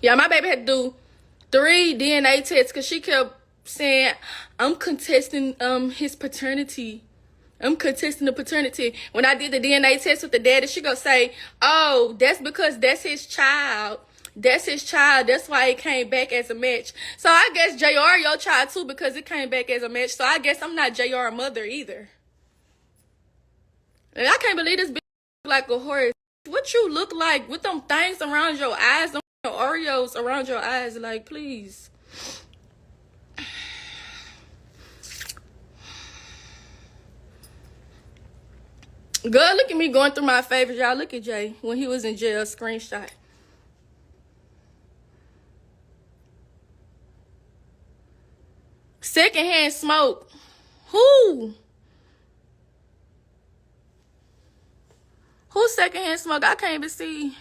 Yeah, my baby had to do 3 DNA tests because she kept saying, I'm contesting his paternity. I'm contesting the paternity. When I did the DNA test with the daddy, she gonna say, oh, that's because that's his child. That's his child. That's why it came back as a match. So I guess JR your child too because it came back as a match. So I guess I'm not JR mother either. And I can't believe this bitch like a horse. What you look like with them things around your eyes, them Oreos around your eyes, like, please. Girl, look at me going through my favorites, y'all. Look at Jay when he was in jail, screenshot. Secondhand smoke. Who? Who's secondhand smoke? I can't even see.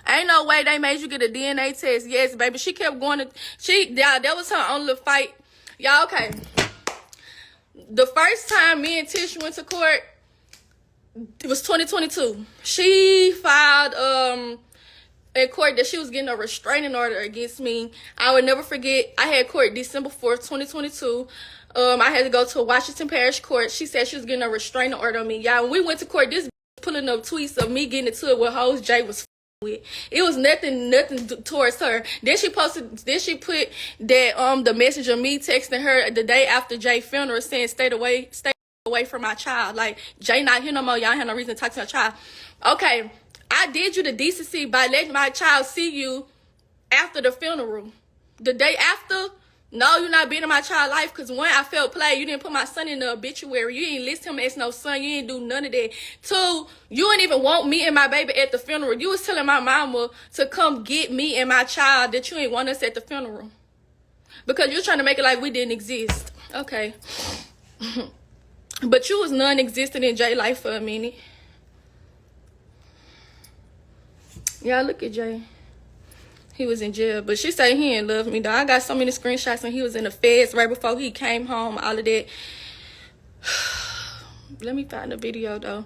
Ain't no way they made you get a DNA test. Yes, baby. She kept going to... Yeah, that was her only fight. Y'all, okay. The first time me and Tish went to court, it was 2022. She filed in court that she was getting a restraining order against me. I would never forget. I had court December 4th, 2022. I had to go to Washington Parish Court. She said she was getting a restraining order on me. Y'all, when we went to court, this pulling up tweets of me getting into it with hoes Jay was with. It was nothing towards her. Then she put that the message of me texting her the day after Jay funeral saying stay away from my child. Like, Jay not here no more. Y'all have no reason to talk to my child. Okay, I did you the decency by letting my child see you after the funeral. The day after, no, you're not being in my child's life, because one, I felt played. You didn't put my son in the obituary. You didn't list him as no son. You didn't do none of that. Two, you didn't even want me and my baby at the funeral. You was telling my mama to come get me and my child, that you ain't want us at the funeral, because you're trying to make it like we didn't exist. Okay. But you was non-existent in Jay's life for a minute. Y'all, look at Jay. He was in jail, but she said he didn't love me, though. I got so many screenshots when he was in the feds right before he came home, all of that. Let me find the video, though.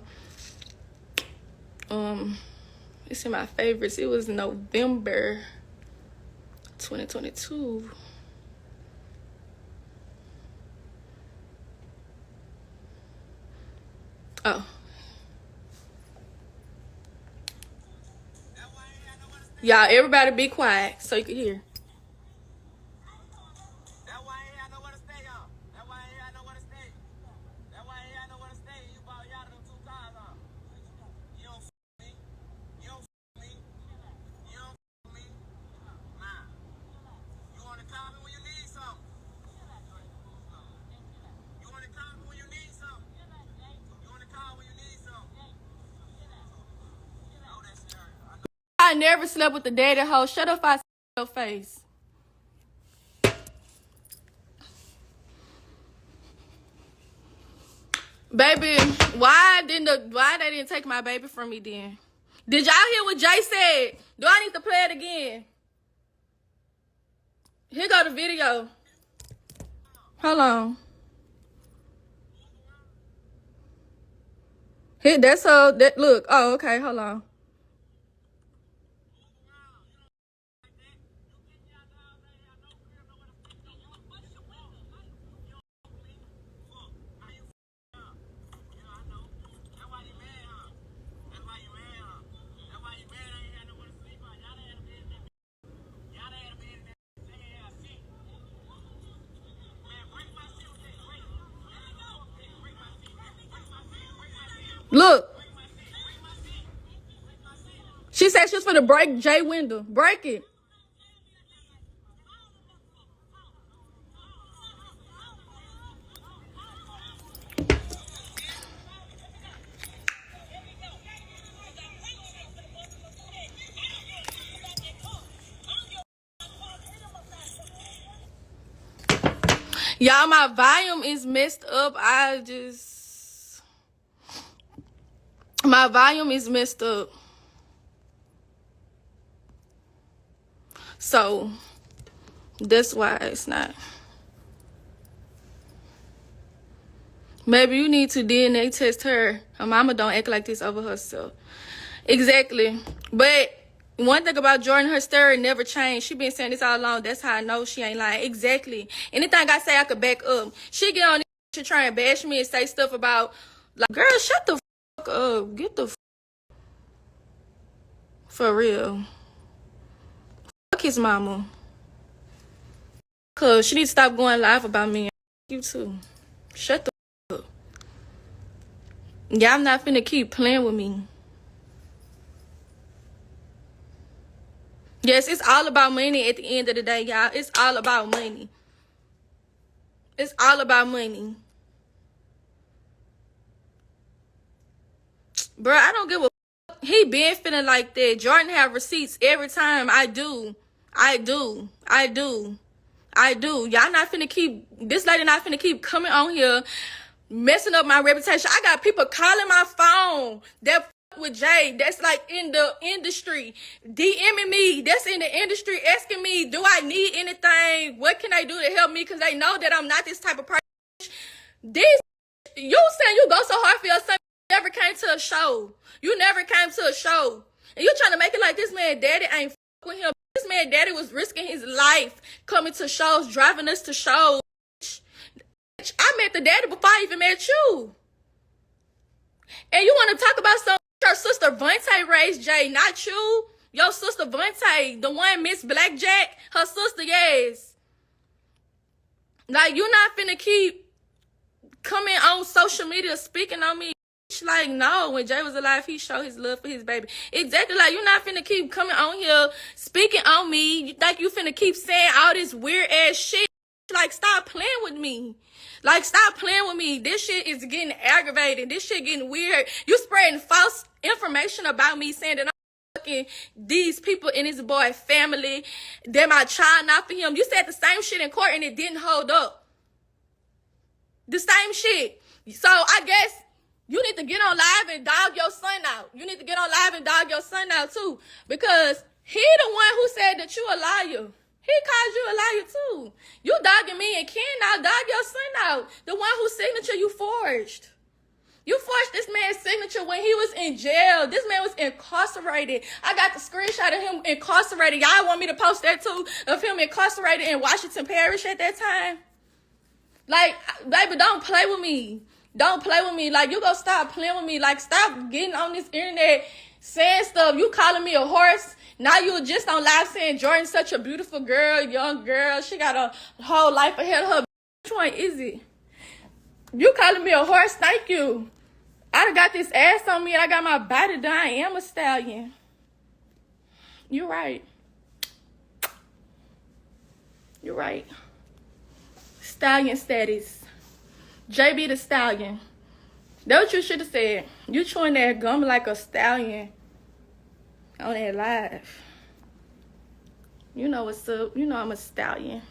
It's in my favorites. It was November 2022. Oh. Y'all, everybody be quiet so you can hear. I never slept with the daddy hoe. Shut up, I see your face. Baby, why they didn't take my baby from me then? Did y'all hear what Jay said? Do I need to play it again? Here go the video. Hold on. Here, that's all that look. Oh, okay, hold on. Look. She said she was finna break Jay window. Break it. Y'all, my volume is messed up. My volume is messed up. So, that's why it's not. Maybe you need to DNA test her. Her mama don't act like this over herself. Exactly. But one thing about Jordan, her story never changed. She been saying this all along. That's how I know she ain't lying. Exactly. Anything I say, I could back up. She get on this, she try and bash me and say stuff about, like, girl, shut the fuck up. Get the fuck. For real. Fuck his mama. Cause she need to stop going live about me. You too. Shut the fuck up. Y'all not finna keep playing with me. Yes, it's all about money at the end of the day, y'all. It's all about money. It's all about money. Bro, I don't give a fuck. He been feeling like that. Jordan have receipts every time. I do. Y'all not finna keep, this lady not finna keep coming on here messing up my reputation. I got people calling my phone that with Jay, that's like in the industry, DMing me, that's in the industry, asking me, do I need anything? What can I do to help me? Because they know that I'm not this type of person. These, you saying you go so hard for your son, you never came to a show. You never came to a show. And you trying to make it like this man daddy ain't with him. This man daddy was risking his life coming to shows, driving us to shows. I met the daddy before I even met you. And you want to talk about some, your sister Vontae raised Jay, not you. Your sister Vontae, the one Miss Blackjack, her sister, yes. Like, you not finna keep coming on social media speaking on me. Like, no, when Jay was alive, he showed his love for his baby. Exactly, like, you not finna keep coming on here speaking on me. You think you finna keep saying all this weird ass shit. Like, stop playing with me. Like, stop playing with me. This shit is getting aggravating. This shit getting weird. You spreading false information about me, saying that I'm fucking these people in his boy family. They're my child, not for him. You said the same shit in court and it didn't hold up. The same shit. So I guess you need to get on live and dog your son out. You need to get on live and dog your son out too. Because he the one who said that you a liar. He called you a liar too. You dogging me and Ken out, dog your son out. The one whose signature you forged. You forged this man's signature when he was in jail. This man was incarcerated. I got the screenshot of him incarcerated. Y'all want me to post that too? Of him incarcerated in Washington Parish at that time? Like, baby, don't play with me. Don't play with me. Like, you gonna stop playing with me. Like, stop getting on this internet saying stuff. You calling me a horse. Now you just on live saying Jordan's such a beautiful girl, young girl. She got a whole life ahead of her. Which one is it? You calling me a horse? Thank you. I done got this ass on me and I got my body done. I am a stallion. You're right. You're right. Stallion status. JB the stallion. That's what you should have said. You chewing that gum like a stallion on that live. You know what's up. You know I'm a stallion.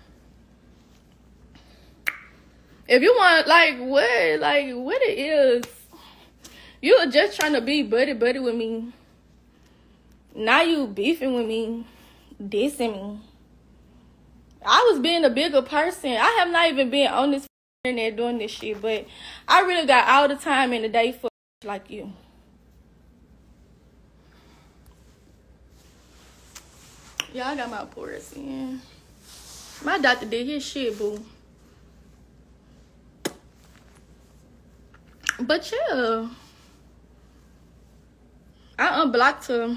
If you want, like what it is, you were just trying to be buddy with me. Now you beefing with me, dissing me. I was being a bigger person. I have not even been on this internet doing this shit, but I really got all the time in the day for like you. Y'all got my pores in. My doctor did his shit, boo. But yeah, I unblocked her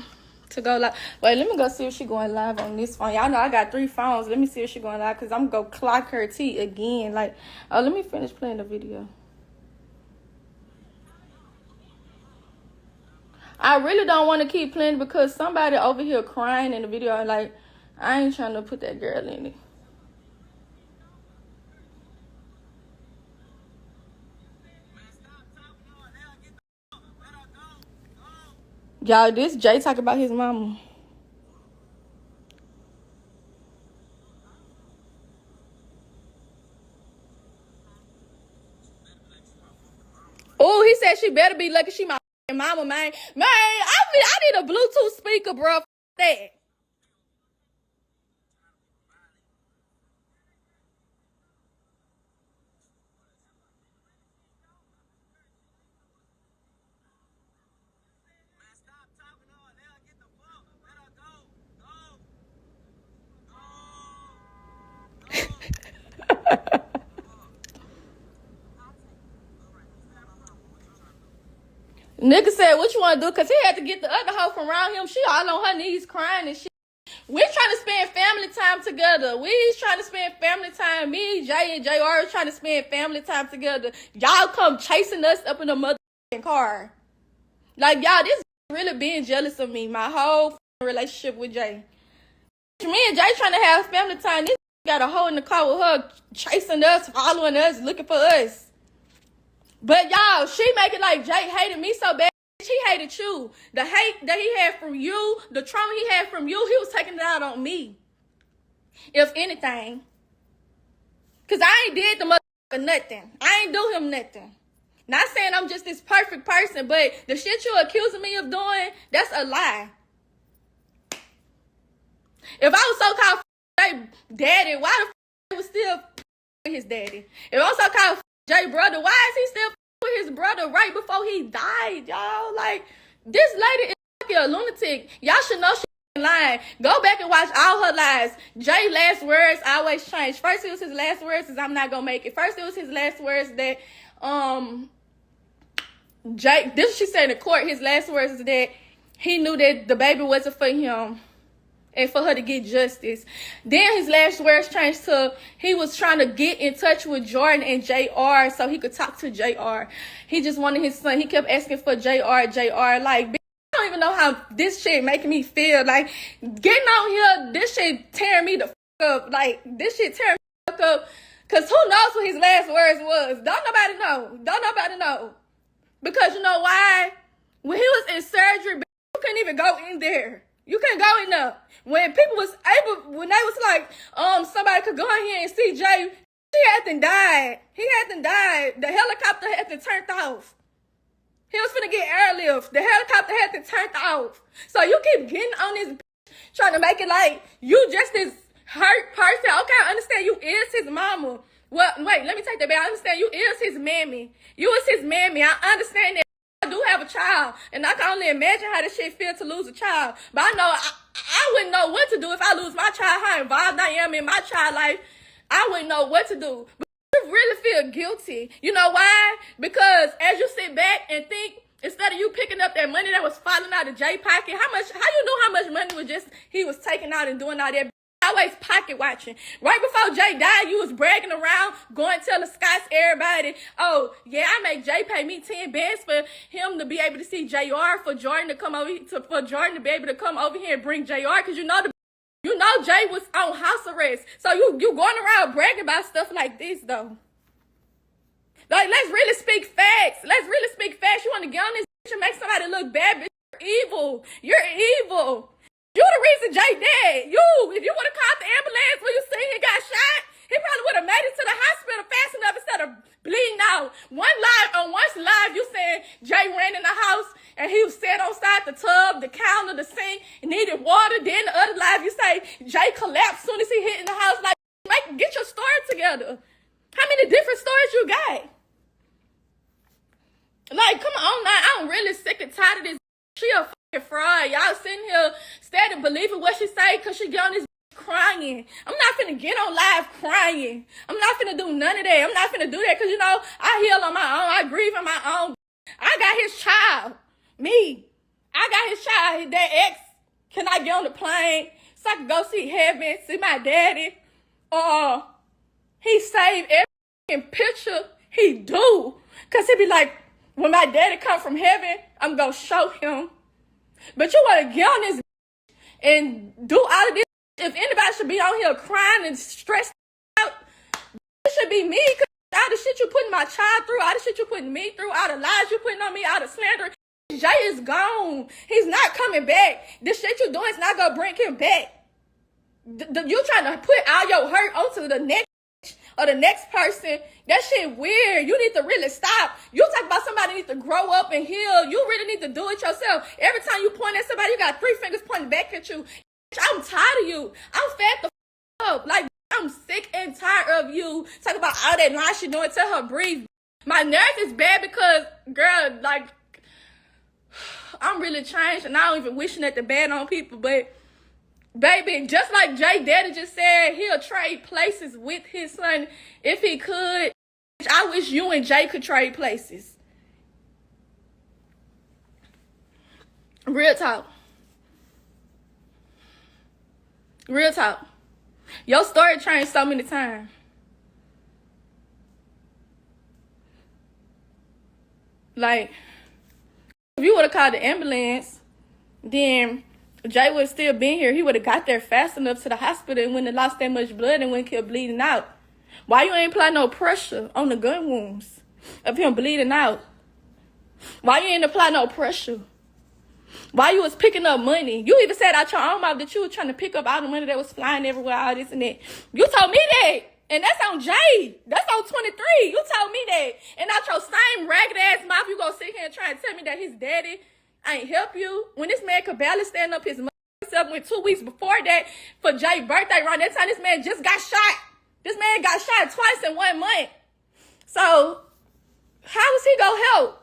to go live. Wait, let me go see if she going live on this phone. Y'all know I got 3 phones. Let me see if she going live because I'm going to clock her tea again. Like, oh, let me finish playing the video. I really don't want to keep playing because somebody over here crying in the video. And like, I ain't trying to put that girl in it. Y'all, this Jay talk about his mama. Oh, he said she better be lucky she my mama, man. Man, I need a Bluetooth speaker, bro. That. Nigga said, what you want to do? Because he had to get the other hoe from around him. She all on her knees crying and shit. We trying to spend family time together. We trying to spend family time. Me, Jay, and JR trying to spend family time together. Y'all come chasing us up in the motherfucking car. Like, y'all, this really being jealous of me. My whole relationship with Jay. Me and Jay trying to have family time. This got a hole in the car with her, chasing us, following us, looking for us. But y'all, she make it like Jay hated me so bad. He hated you. The hate that he had from you, the trauma he had from you, he was taking it out on me. If anything. Because I ain't did the motherfucker nothing. I ain't do him nothing. Not saying I'm just this perfect person, but the shit you accusing me of doing, that's a lie. If I was so-called Jay daddy, why the was still with his daddy? If I was so-called Jay brother, why is he still with his brother right before he died, y'all? Like, this lady is a lunatic. Y'all should know she lying. Go back and watch all her lies. Jay last words always change. First it was his last words is I'm not gonna make it. First it was his last words that Jay, this she said in court, his last words is that he knew that the baby wasn't for him and for her to get justice. Then his last words changed to he was trying to get in touch with Jordan and JR so he could talk to JR. He just wanted his son. He kept asking for JR. Like, I don't even know how this shit making me feel. Like, getting on here, this shit tearing me the fuck up. Like, this shit tearing me the fuck up. Because who knows what his last words was? Don't nobody know. Don't nobody know. Because you know why? When he was in surgery, you couldn't even go in there. You couldn't go in there. When people was able, when they was like, somebody could go in here and see Jay, he hadn't died. He hadn't died. The helicopter had to turn off. He was finna get airlift. The helicopter had to turn off. So you keep getting on this trying to make it like you just this hurt person. Okay, I understand you is his mama. Well, wait, let me take that back. I understand you is his mammy. You is his mammy. I understand that. I do have a child, and I can only imagine how this shit feel to lose a child. But I know I wouldn't know what to do if I lose my child. How involved I am in my child life, I wouldn't know what to do. But you really feel guilty. You know why? Because as you sit back and think, instead of you picking up that money that was falling out of Jay's pocket, how you knew how much money was just he was taking out and doing all that? Always pocket watching. Right before Jay died, you was bragging around, going telling Scott's everybody, oh, yeah, I make Jay pay me 10 bands for him to be able to see JR, for Jordan to come over for Jordan to be able to come over here and bring JR, because you know Jay was on house arrest. So you going around bragging about stuff like this though. Like, let's really speak facts. Let's really speak facts. You want to get on this bitch and make somebody look bad, bitch. You're evil. You're evil. You the reason Jay dead. If you would have called the ambulance when you seen he got shot, he probably would have made it to the hospital fast enough instead of bleeding out. One live, you saying Jay ran in the house and he was sat on side the tub, the counter, the sink, needed water. Then the other live, you say Jay collapsed soon as he hit in the house. Like, get your story together. How many different stories you got? Like, come on now. I'm really sick and tired of this. She a fucking fraud. Y'all sitting here steady believing what she say because she get on this crying. I'm not finna get on live crying. I'm not finna do none of that. I'm not finna do that because, I heal on my own. I grieve on my own. I got his child. Me. I got his child. That ex, can I get on the plane so I can go see heaven, see my daddy? He saved every picture he do. Because he be like, when my daddy come from heaven, I'm going to show him. But you want to get on this and do all of this. If anybody should be on here crying and stressed out, it should be me. Because all the shit you putting my child through, all the shit you putting me through, all the lies you putting on me, all the slander, Jay is gone. He's not coming back. This shit you doing is not going to bring him back. You trying to put all your hurt onto the next or the next person. That shit weird. You need to really stop. You talk about somebody need to grow up and heal. You really need to do it yourself. Every time you point at somebody, you got 3 fingers pointing back at you. I'm tired of you. I'm fed the up. Like, I'm sick and tired of you. Talk about all that lies she doing. Tell her breathe. My nerves is bad because, girl, like, I'm really changed and I don't even wishing that the bad on people, but baby, just like Jay Daddy just said, he'll trade places with his son if he could. I wish you and Jay could trade places. Real talk. Real talk. Your story changed so many times. Like, if you would have called the ambulance, then Jay would have still been here. He would have got there fast enough to the hospital and wouldn't have lost that much blood and wouldn't keep bleeding out. Why you ain't apply no pressure on the gun wounds of him bleeding out? Why you ain't apply no pressure? Why you was picking up money? You even said out your own mouth that you was trying to pick up all the money that was flying everywhere, all this and that. You told me that. And that's on Jay. That's on 23. You told me that. And out your same ragged ass mouth, you gonna sit here and try and tell me that his daddy ain't help you. When this man could barely stand up his self, went 2 weeks before that for Jay's birthday, around that time this man just got shot. This man got shot twice in 1 month. So how was he gonna help?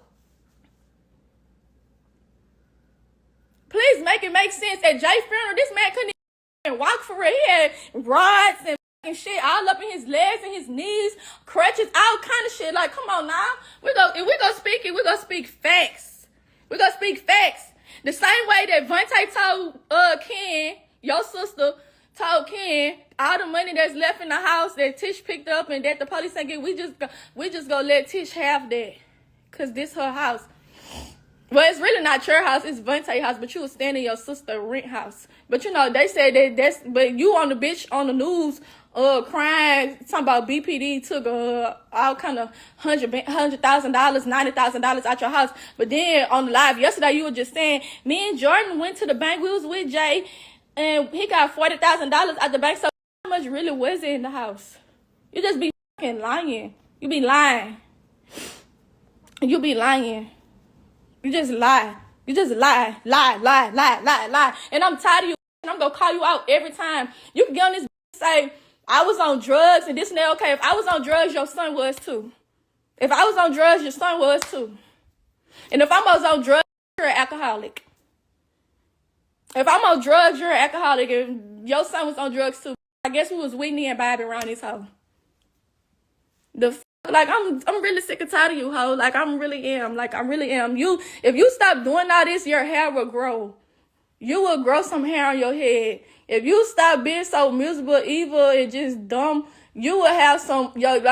Please make it make sense. At Jay's funeral, this man couldn't even walk for real. He had rods and shit all up in his legs and his knees, crutches, all kind of shit. Like, come on now. If we gonna speak it, we gonna speak facts. We gonna speak facts. The same way that Vontae told Ken, your sister told Ken, all the money that's left in the house that Tish picked up and that the police ain't get, we just gonna let Tish have that. Cause this her house. Well, it's really not your house, it's Vontae's house, but you was staying in your sister's rent house. But you know, they said but you on the bitch on the news, crying, talking about BPD took all kind of $100,000, $90,000 out your house. But then on the live yesterday, you were just saying, me and Jordan went to the bank, we was with Jay, and he got $40,000 out the bank. So how much really was it in the house? You just be fucking lying. You be lying. You be lying. You just lie. You just lie. And I'm tired of you. And I'm going to call you out every time. You can get on this and say, I was on drugs and this and that. Okay, if I was on drugs, your son was too. If I was on drugs, your son was too. And if I was on drugs, you're an alcoholic. If I'm on drugs, you're an alcoholic. And your son was on drugs too. I guess we was Whitney and Bobby around this hoe. Like, I'm really sick and tired of you, ho. Like, I really am. If you stop doing all this, your hair will grow. You will grow some hair on your head. If you stop being so miserable, evil, and just dumb, you will have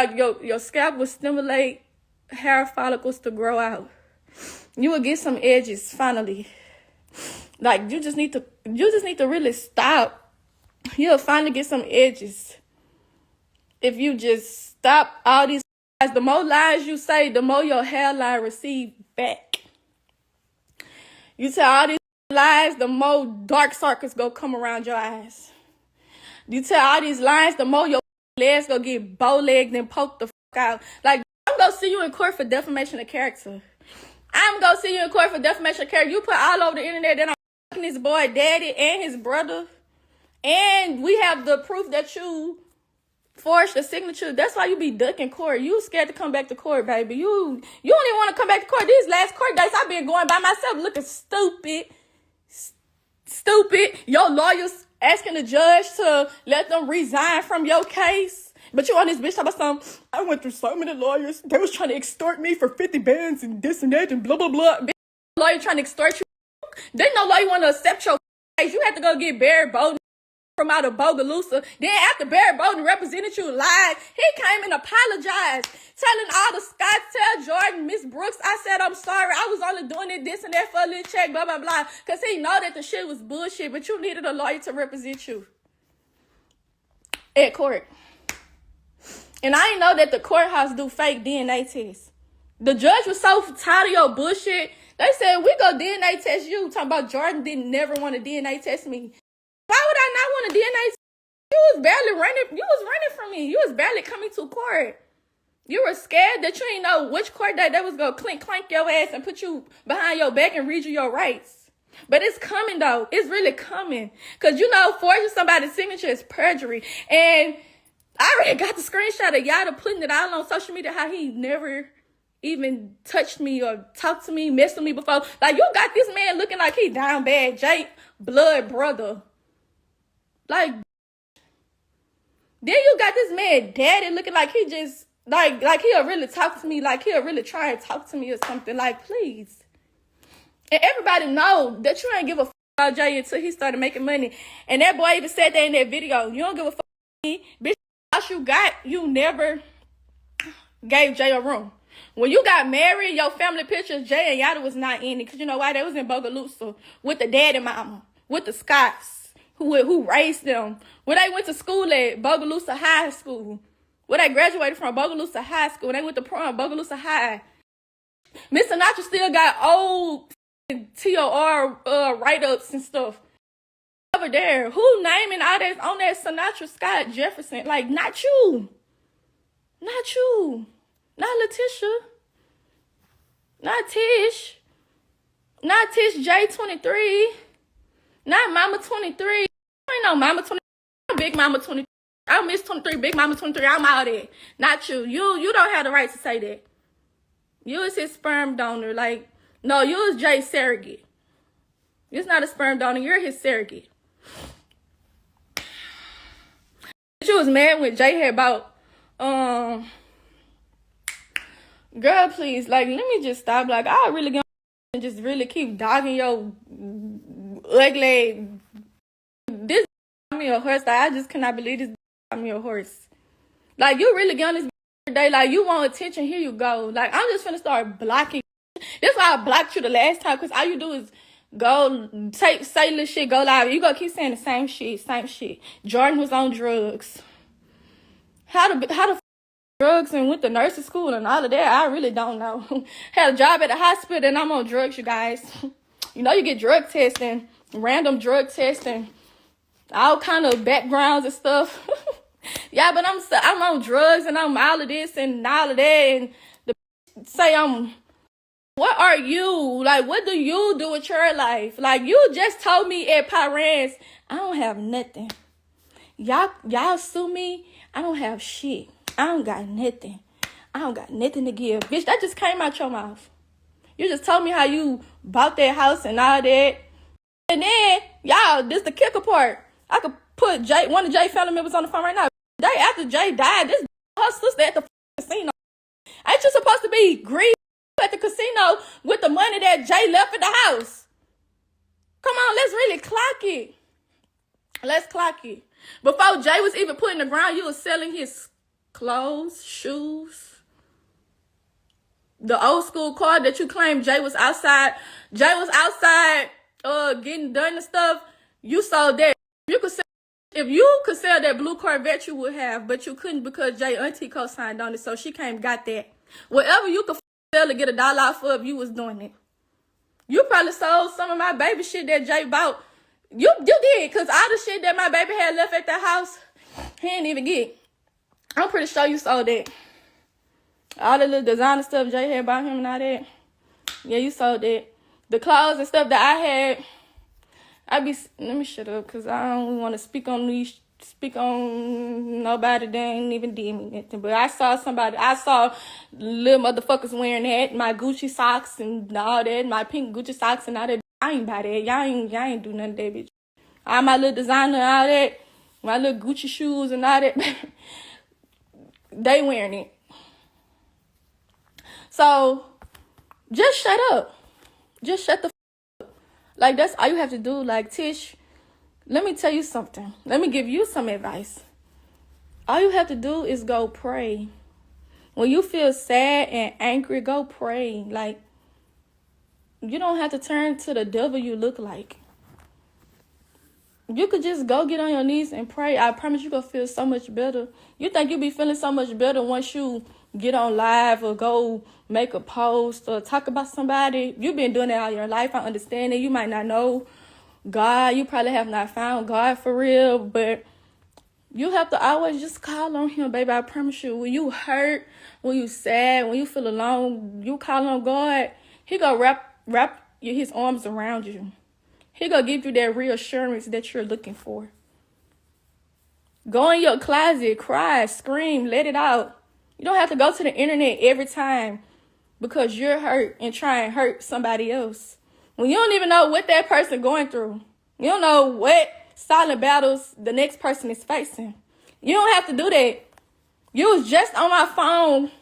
your scalp will stimulate hair follicles to grow out. You will get some edges finally. Like, you just need to really stop. You'll finally get some edges. If you just stop all these lies, the more lies you say, the more your hairline receive back. You tell all these lies, the more dark circles go come around your eyes. You tell all these lies, the more your legs go get bow-legged and poked the fuck out. Like, I'm gonna see you in court for defamation of character. I'm gonna see you in court for defamation of character. You put all over the internet that I'm fucking his boy daddy and his brother. And we have the proof that you forged the signature. That's why you be ducking court. You scared to come back to court, baby. You don't even want to come back to court. These last court dates, I've been going by myself looking stupid. Your lawyers asking the judge to let them resign from your case. But you on this bitch talking about something. I went through so many lawyers. They was trying to extort me for 50 bands and this and that and blah, blah, blah. Bitch, lawyer trying to extort you. They no lawyer want to accept your case. You have to go get Barry Bowden from out of Bogalusa. Then after Barry Bowden represented you live, he came and apologized, telling all the Scott, tell Jordan, Miss Brooks, I said, I'm sorry, I was only doing it this and that for a little check, blah, blah, blah. Because he know that the shit was bullshit, but you needed a lawyer to represent you at court. And I didn't know that the courthouse do fake DNA tests. The judge was so tired of your bullshit. They said, we go DNA test you. Talking about Jordan didn't never want to DNA test me. Why would I not want a DNA test? You was barely running. You was running from me. You was barely coming to court. You were scared that you didn't know which court that they was going to clank your ass and put you behind your back and read you your rights. But it's coming, though. It's really coming. Because, you know, forging somebody's signature is perjury. And I already got the screenshot of Yada putting it all on social media, how he never even touched me or talked to me, messed with me before. Like, you got this man looking like he down bad, Jake, blood brother. Like, then you got this man daddy looking like he just, like he'll really talk to me, like he'll really try and talk to me or something. Like, please. And everybody know that you ain't give a fuck about Jay until he started making money. And that boy even said that in that video. You don't give a fuck about me. Bitch, all you got, you never gave Jay a room. When you got married, your family pictures, Jay and Yada was not in it. Because you know why? They was in Bogalusa with the dad and mama. with the Scotts, who raised them. When they went to school at Bogalusa High School. When they graduated from Bogalusa High School. When they went to prom, Bogalusa High. Miss Sinatra still got old TOR write-ups and stuff over there. Who naming all that on that Sinatra, Scott, Jefferson? Like, not you. Not you. Not Letitia. Not Tish. Not Tish J23. Not Mama 23. Ain't no Mama 23. Big Mama 23. I'm Miss 23, Big Mama 23. I'm out there. Not you. You don't have the right to say that. You is his sperm donor. Like, no, you is Jay's surrogate. You're not a sperm donor. You're his surrogate. You was mad when Jay had about, girl, please, like, let me just stop. Like, I really gonna just really keep dogging your ugly. This got me a horse. Like, I just cannot believe this got me a horse. Like, you really get on this day. Like, you want attention. Here you go. Like, I'm just finna start blocking. That's why I blocked you the last time. Because all you do is go, say little shit, go live. You gonna keep saying the same shit. Jordan was on drugs. How the drugs and went to nursing school and all of that, I really don't know. Had a job at the hospital and I'm on drugs, you guys. You know, you get drug testing, random drug testing, all kind of backgrounds and stuff. Yeah, but I'm on drugs and I'm all of this and all of that. And what are you? Like, what do you do with your life? Like, you just told me at Pirates, I don't have nothing. Y'all sue me, I don't have shit. I don't got nothing. I don't got nothing to give. Bitch, that just came out your mouth. You just told me how you bought that house and all that. And then, y'all, this the kicker part. I could put one of Jay family members on the phone right now. After Jay died, this her sister at the casino. Ain't you supposed to be grieving at the casino with the money that Jay left at the house? Come on, let's really clock it. Let's clock it. Before Jay was even put in the ground, you was selling his clothes, shoes. The old school car that you claimed Jay was outside. Jay was outside getting done and stuff. You sold that. If you could sell that blue Corvette, you would have, but you couldn't because Jay auntie co-signed on it, so she came got that. Whatever you could sell to get $1 off of, you was doing it. You probably sold some of my baby shit that Jay bought. You did, because all the shit that my baby had left at the house, he didn't even get. I'm pretty sure you sold that. All the little designer stuff Jay had about him and all that. Yeah, you sold that. The clothes and stuff that I had, let me shut up, because I don't want to speak on nobody that ain't even did me nothing. But I saw little motherfuckers wearing that, my Gucci socks and all that, my pink Gucci socks and all that. I ain't buy that. Y'all ain't do nothing to that, bitch. All my little designer and all that, my little Gucci shoes and all that, they wearing it. So, just shut up. Just shut the up. Like, that's all you have to do. Like, Tish, let me tell you something. Let me give you some advice. All you have to do is go pray. When you feel sad and angry, go pray. Like, you don't have to turn to the devil you look like. You could just go get on your knees and pray. I promise you're going to feel so much better. You think you'll be feeling so much better once you get on live or go make a post or talk about somebody. You've been doing that all your life. I understand that. You might not know God. You probably have not found God for real. But you have to always just call on him, baby. I promise you. When you hurt, when you sad, when you feel alone, you call on God. He going to wrap his arms around you. He gonna give you that reassurance that you're looking for. Go in your closet, cry, scream, let it out. You don't have to go to the internet every time because you're hurt and try and hurt somebody else. When you don't even know what that person going through. You don't know what silent battles the next person is facing. You don't have to do that. You was just on my phone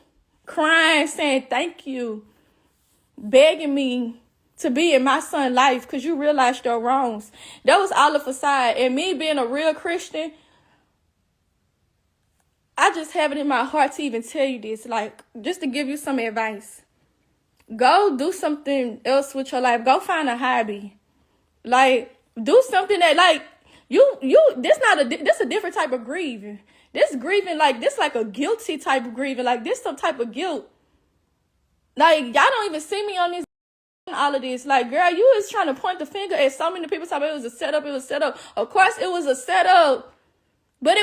crying, saying thank you, begging me to be in my son's life because you realized your wrongs. That was all a facade. And me being a real Christian, I just have it in my heart to even tell you this. Like, just to give you some advice. Go do something else with your life. Go find a hobby. Like, Do something that like this a different type of grieving. This grieving like this like a guilty type of grieving. Like this some type of guilt. Like y'all don't even see me on this all of this. Like, girl, you was trying to point the finger at so many people talking about it was a setup, it was set up. Of course it was a setup. But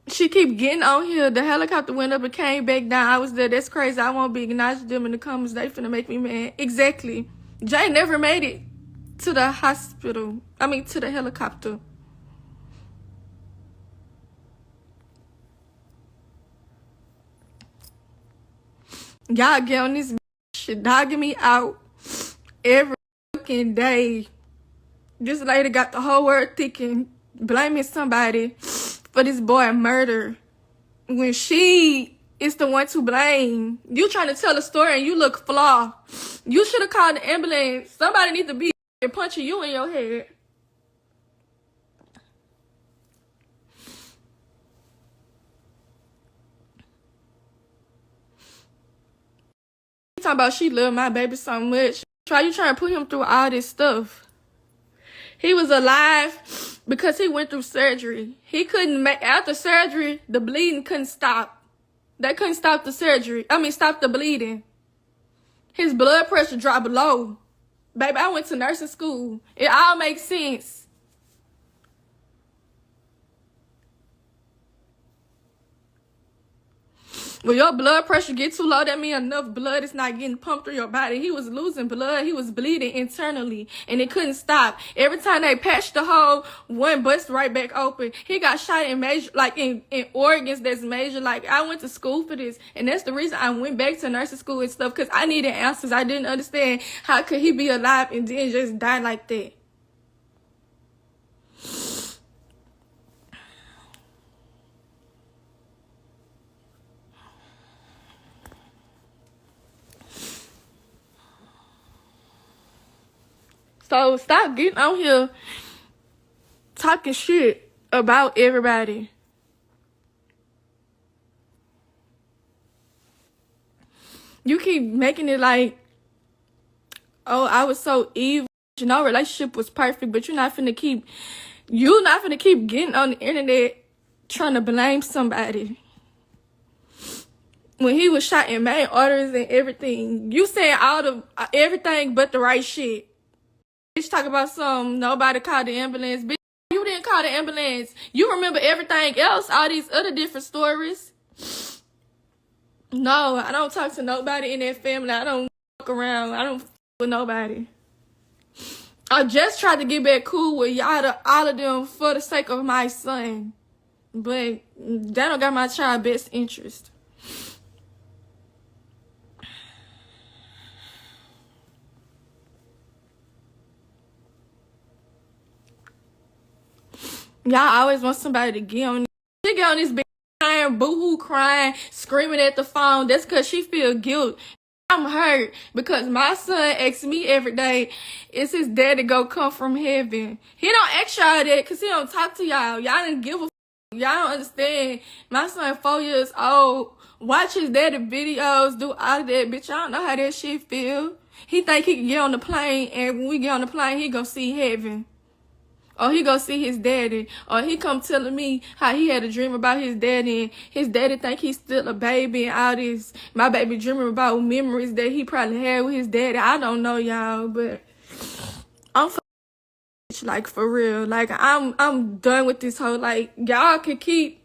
she keep getting on here. The helicopter went up and came back down. I was there. That's crazy. I won't be acknowledging them in the comments. They finna make me mad. Exactly. Jay never made it to the hospital. I mean, to the helicopter. Y'all get on this shit dogging me out every fucking day. This lady got the whole world thinking, blaming somebody for this boy murder. When she is the one to blame. You trying to tell a story and you look flawed. You should have called the ambulance. Somebody needs to be punching you in your head. Talking about she loved my baby so much. You trying to put him through all this stuff. He was alive because he went through surgery. He couldn't make, after surgery, the bleeding couldn't stop. They couldn't stop the surgery. Stop the bleeding. His blood pressure dropped low. Baby, I went to nursing school. It all makes sense. When your blood pressure get too low, that means enough blood is not getting pumped through your body. He was losing blood. He was bleeding internally, and it couldn't stop. Every time they patched the hole, one bust right back open. He got shot in major, like in organs that's major. Like, I went to school for this, and that's the reason I went back to nursing school and stuff, because I needed answers. I didn't understand how could he be alive and then just die like that. So stop getting on here talking shit about everybody. You keep making it like, oh, I was so evil. You know, relationship was perfect, but you're not finna keep getting on the internet trying to blame somebody. When he was shot in main arteries and everything, you saying everything but the right shit. Bitch, talk about nobody called the ambulance. Bitch, you didn't call the ambulance. You remember everything else, all these other different stories. No, I don't talk to nobody in that family. I don't fuck around. I don't fuck with nobody. I just tried to get back cool with all of them for the sake of my son. But that don't got my child best interest. Y'all always want somebody to get on. She get on this bitch crying, boo-hoo crying, screaming at the phone. That's because she feel guilt. I'm hurt because my son asks me every day, is his daddy go come from heaven? He don't ask y'all that because he don't talk to y'all. Y'all didn't give a f***. Y'all don't understand. My son 4 years old. Watch his daddy videos, do all of that. Bitch, I don't know how that shit feel. He think he can get on the plane, and when we get on the plane, he go see heaven. Or he go see his daddy. Or he come telling me how he had a dream about his daddy. And his daddy think he's still a baby and all this. My baby dreaming about memories that he probably had with his daddy. I don't know, y'all. But I'm like, for real. Like, I'm done with this whole, like, y'all can keep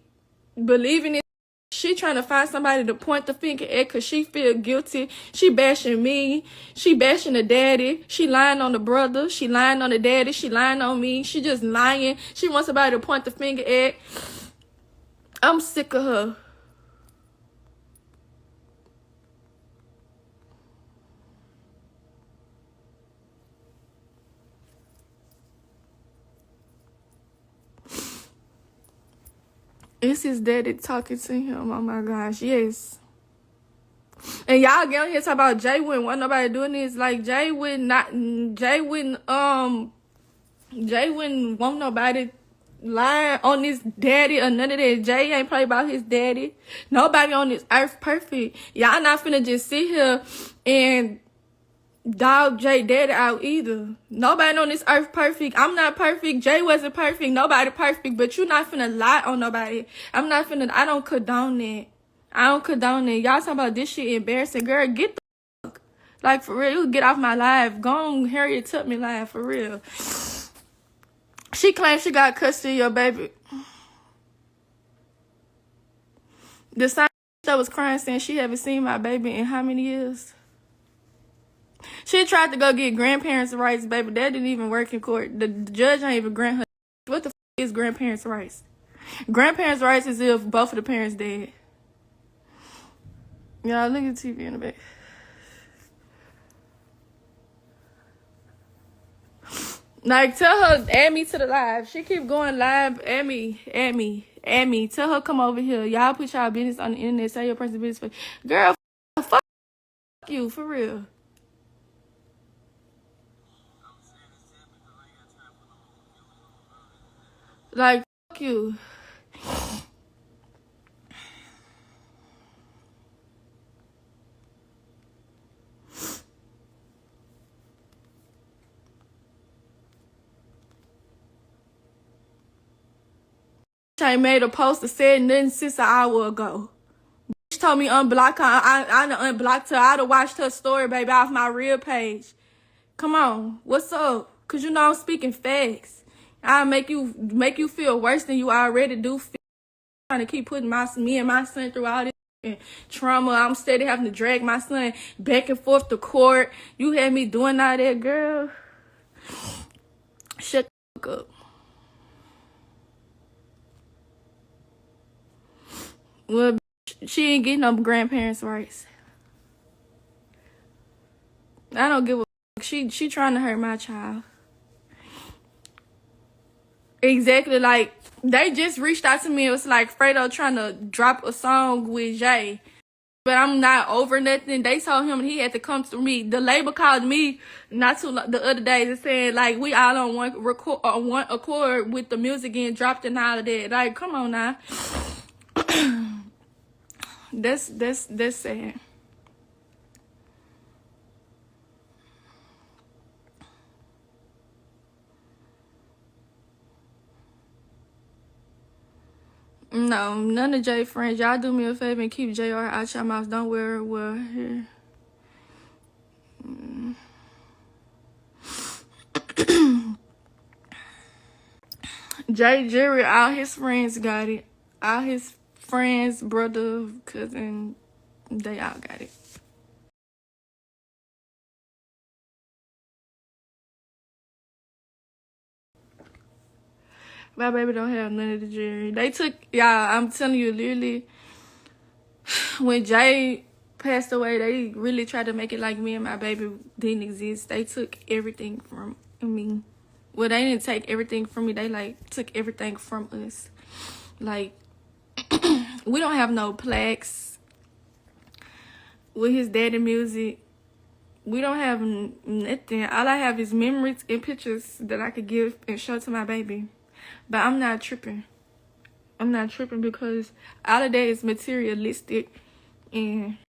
believing it. She trying to find somebody to point the finger at because she feel guilty. She bashing me. She bashing the daddy. She lying on the brother. She lying on the daddy. She lying on me. She just lying. She wants somebody to point the finger at. I'm sick of her. It's his daddy talking to him. Oh my gosh, yes. And y'all get on here talking about Jay wouldn't want nobody doing this. Like, Jay wouldn't want nobody lying on this daddy or none of that. Jay ain't play about his daddy. Nobody on this earth perfect. Y'all not finna just sit here and dog Jay daddy out either. Nobody on this earth perfect. I'm not perfect. Jay wasn't perfect. Nobody perfect. But you not finna lie on nobody. I don't condone that. I don't condone it. Y'all talking about this shit embarrassing. Girl, get the fuck. Like, for real, you get off my live. Go on Harriet Tubman live, for real. She claims she got custody of your baby. The same that was crying saying she haven't seen my baby in how many years? She tried to go get grandparents' rights, baby. That didn't even work in court. The judge ain't even grant her. What the is grandparents' rights? Grandparents' rights is if both of the parents dead. Y'all look at TV in the back. Like, tell her, add me to the live. She keep going live. Add me. Tell her come over here. Y'all put y'all business on the internet. Say your personal business. Girl, fuck you, for real. Like, fuck you. I made a post that said nothing since an hour ago. She told me unblock her. I done unblocked her. I done watched her story, baby, off my real page. Come on, what's up? Cause you know I'm speaking facts. I'll make you feel worse than you already do. Trying to keep putting me and my son through all this trauma. I'm steady having to drag my son back and forth to court. You had me doing all that, girl. Shut the fuck up. Well, she ain't getting no grandparents' rights. I don't give a fuck. She trying to hurt my child. Exactly, like, they just reached out to me. It was like Fredo trying to drop a song with Jay. But I'm not over nothing. They told him he had to come to me. The label called me not too long, the other day and said, like, we all on one accord with the music getting dropped and all of that. Like, come on now. That's sad. No, none of Jay friends. Y'all do me a favor and keep JR out your mouth. Don't wear well here. Jay Jerry, all his friends got it. All his friends, brother, cousin, they all got it. My baby don't have none of the Jerry. They took, y'all, I'm telling you, literally, when Jay passed away, they really tried to make it like me and my baby didn't exist. They took everything from me. Well, they didn't take everything from me. They, like, took everything from us. Like, we don't have no plaques with his daddy music. We don't have nothing. All I have is memories and pictures that I could give and show to my baby. But I'm not tripping. I'm not tripping because all of that is materialistic and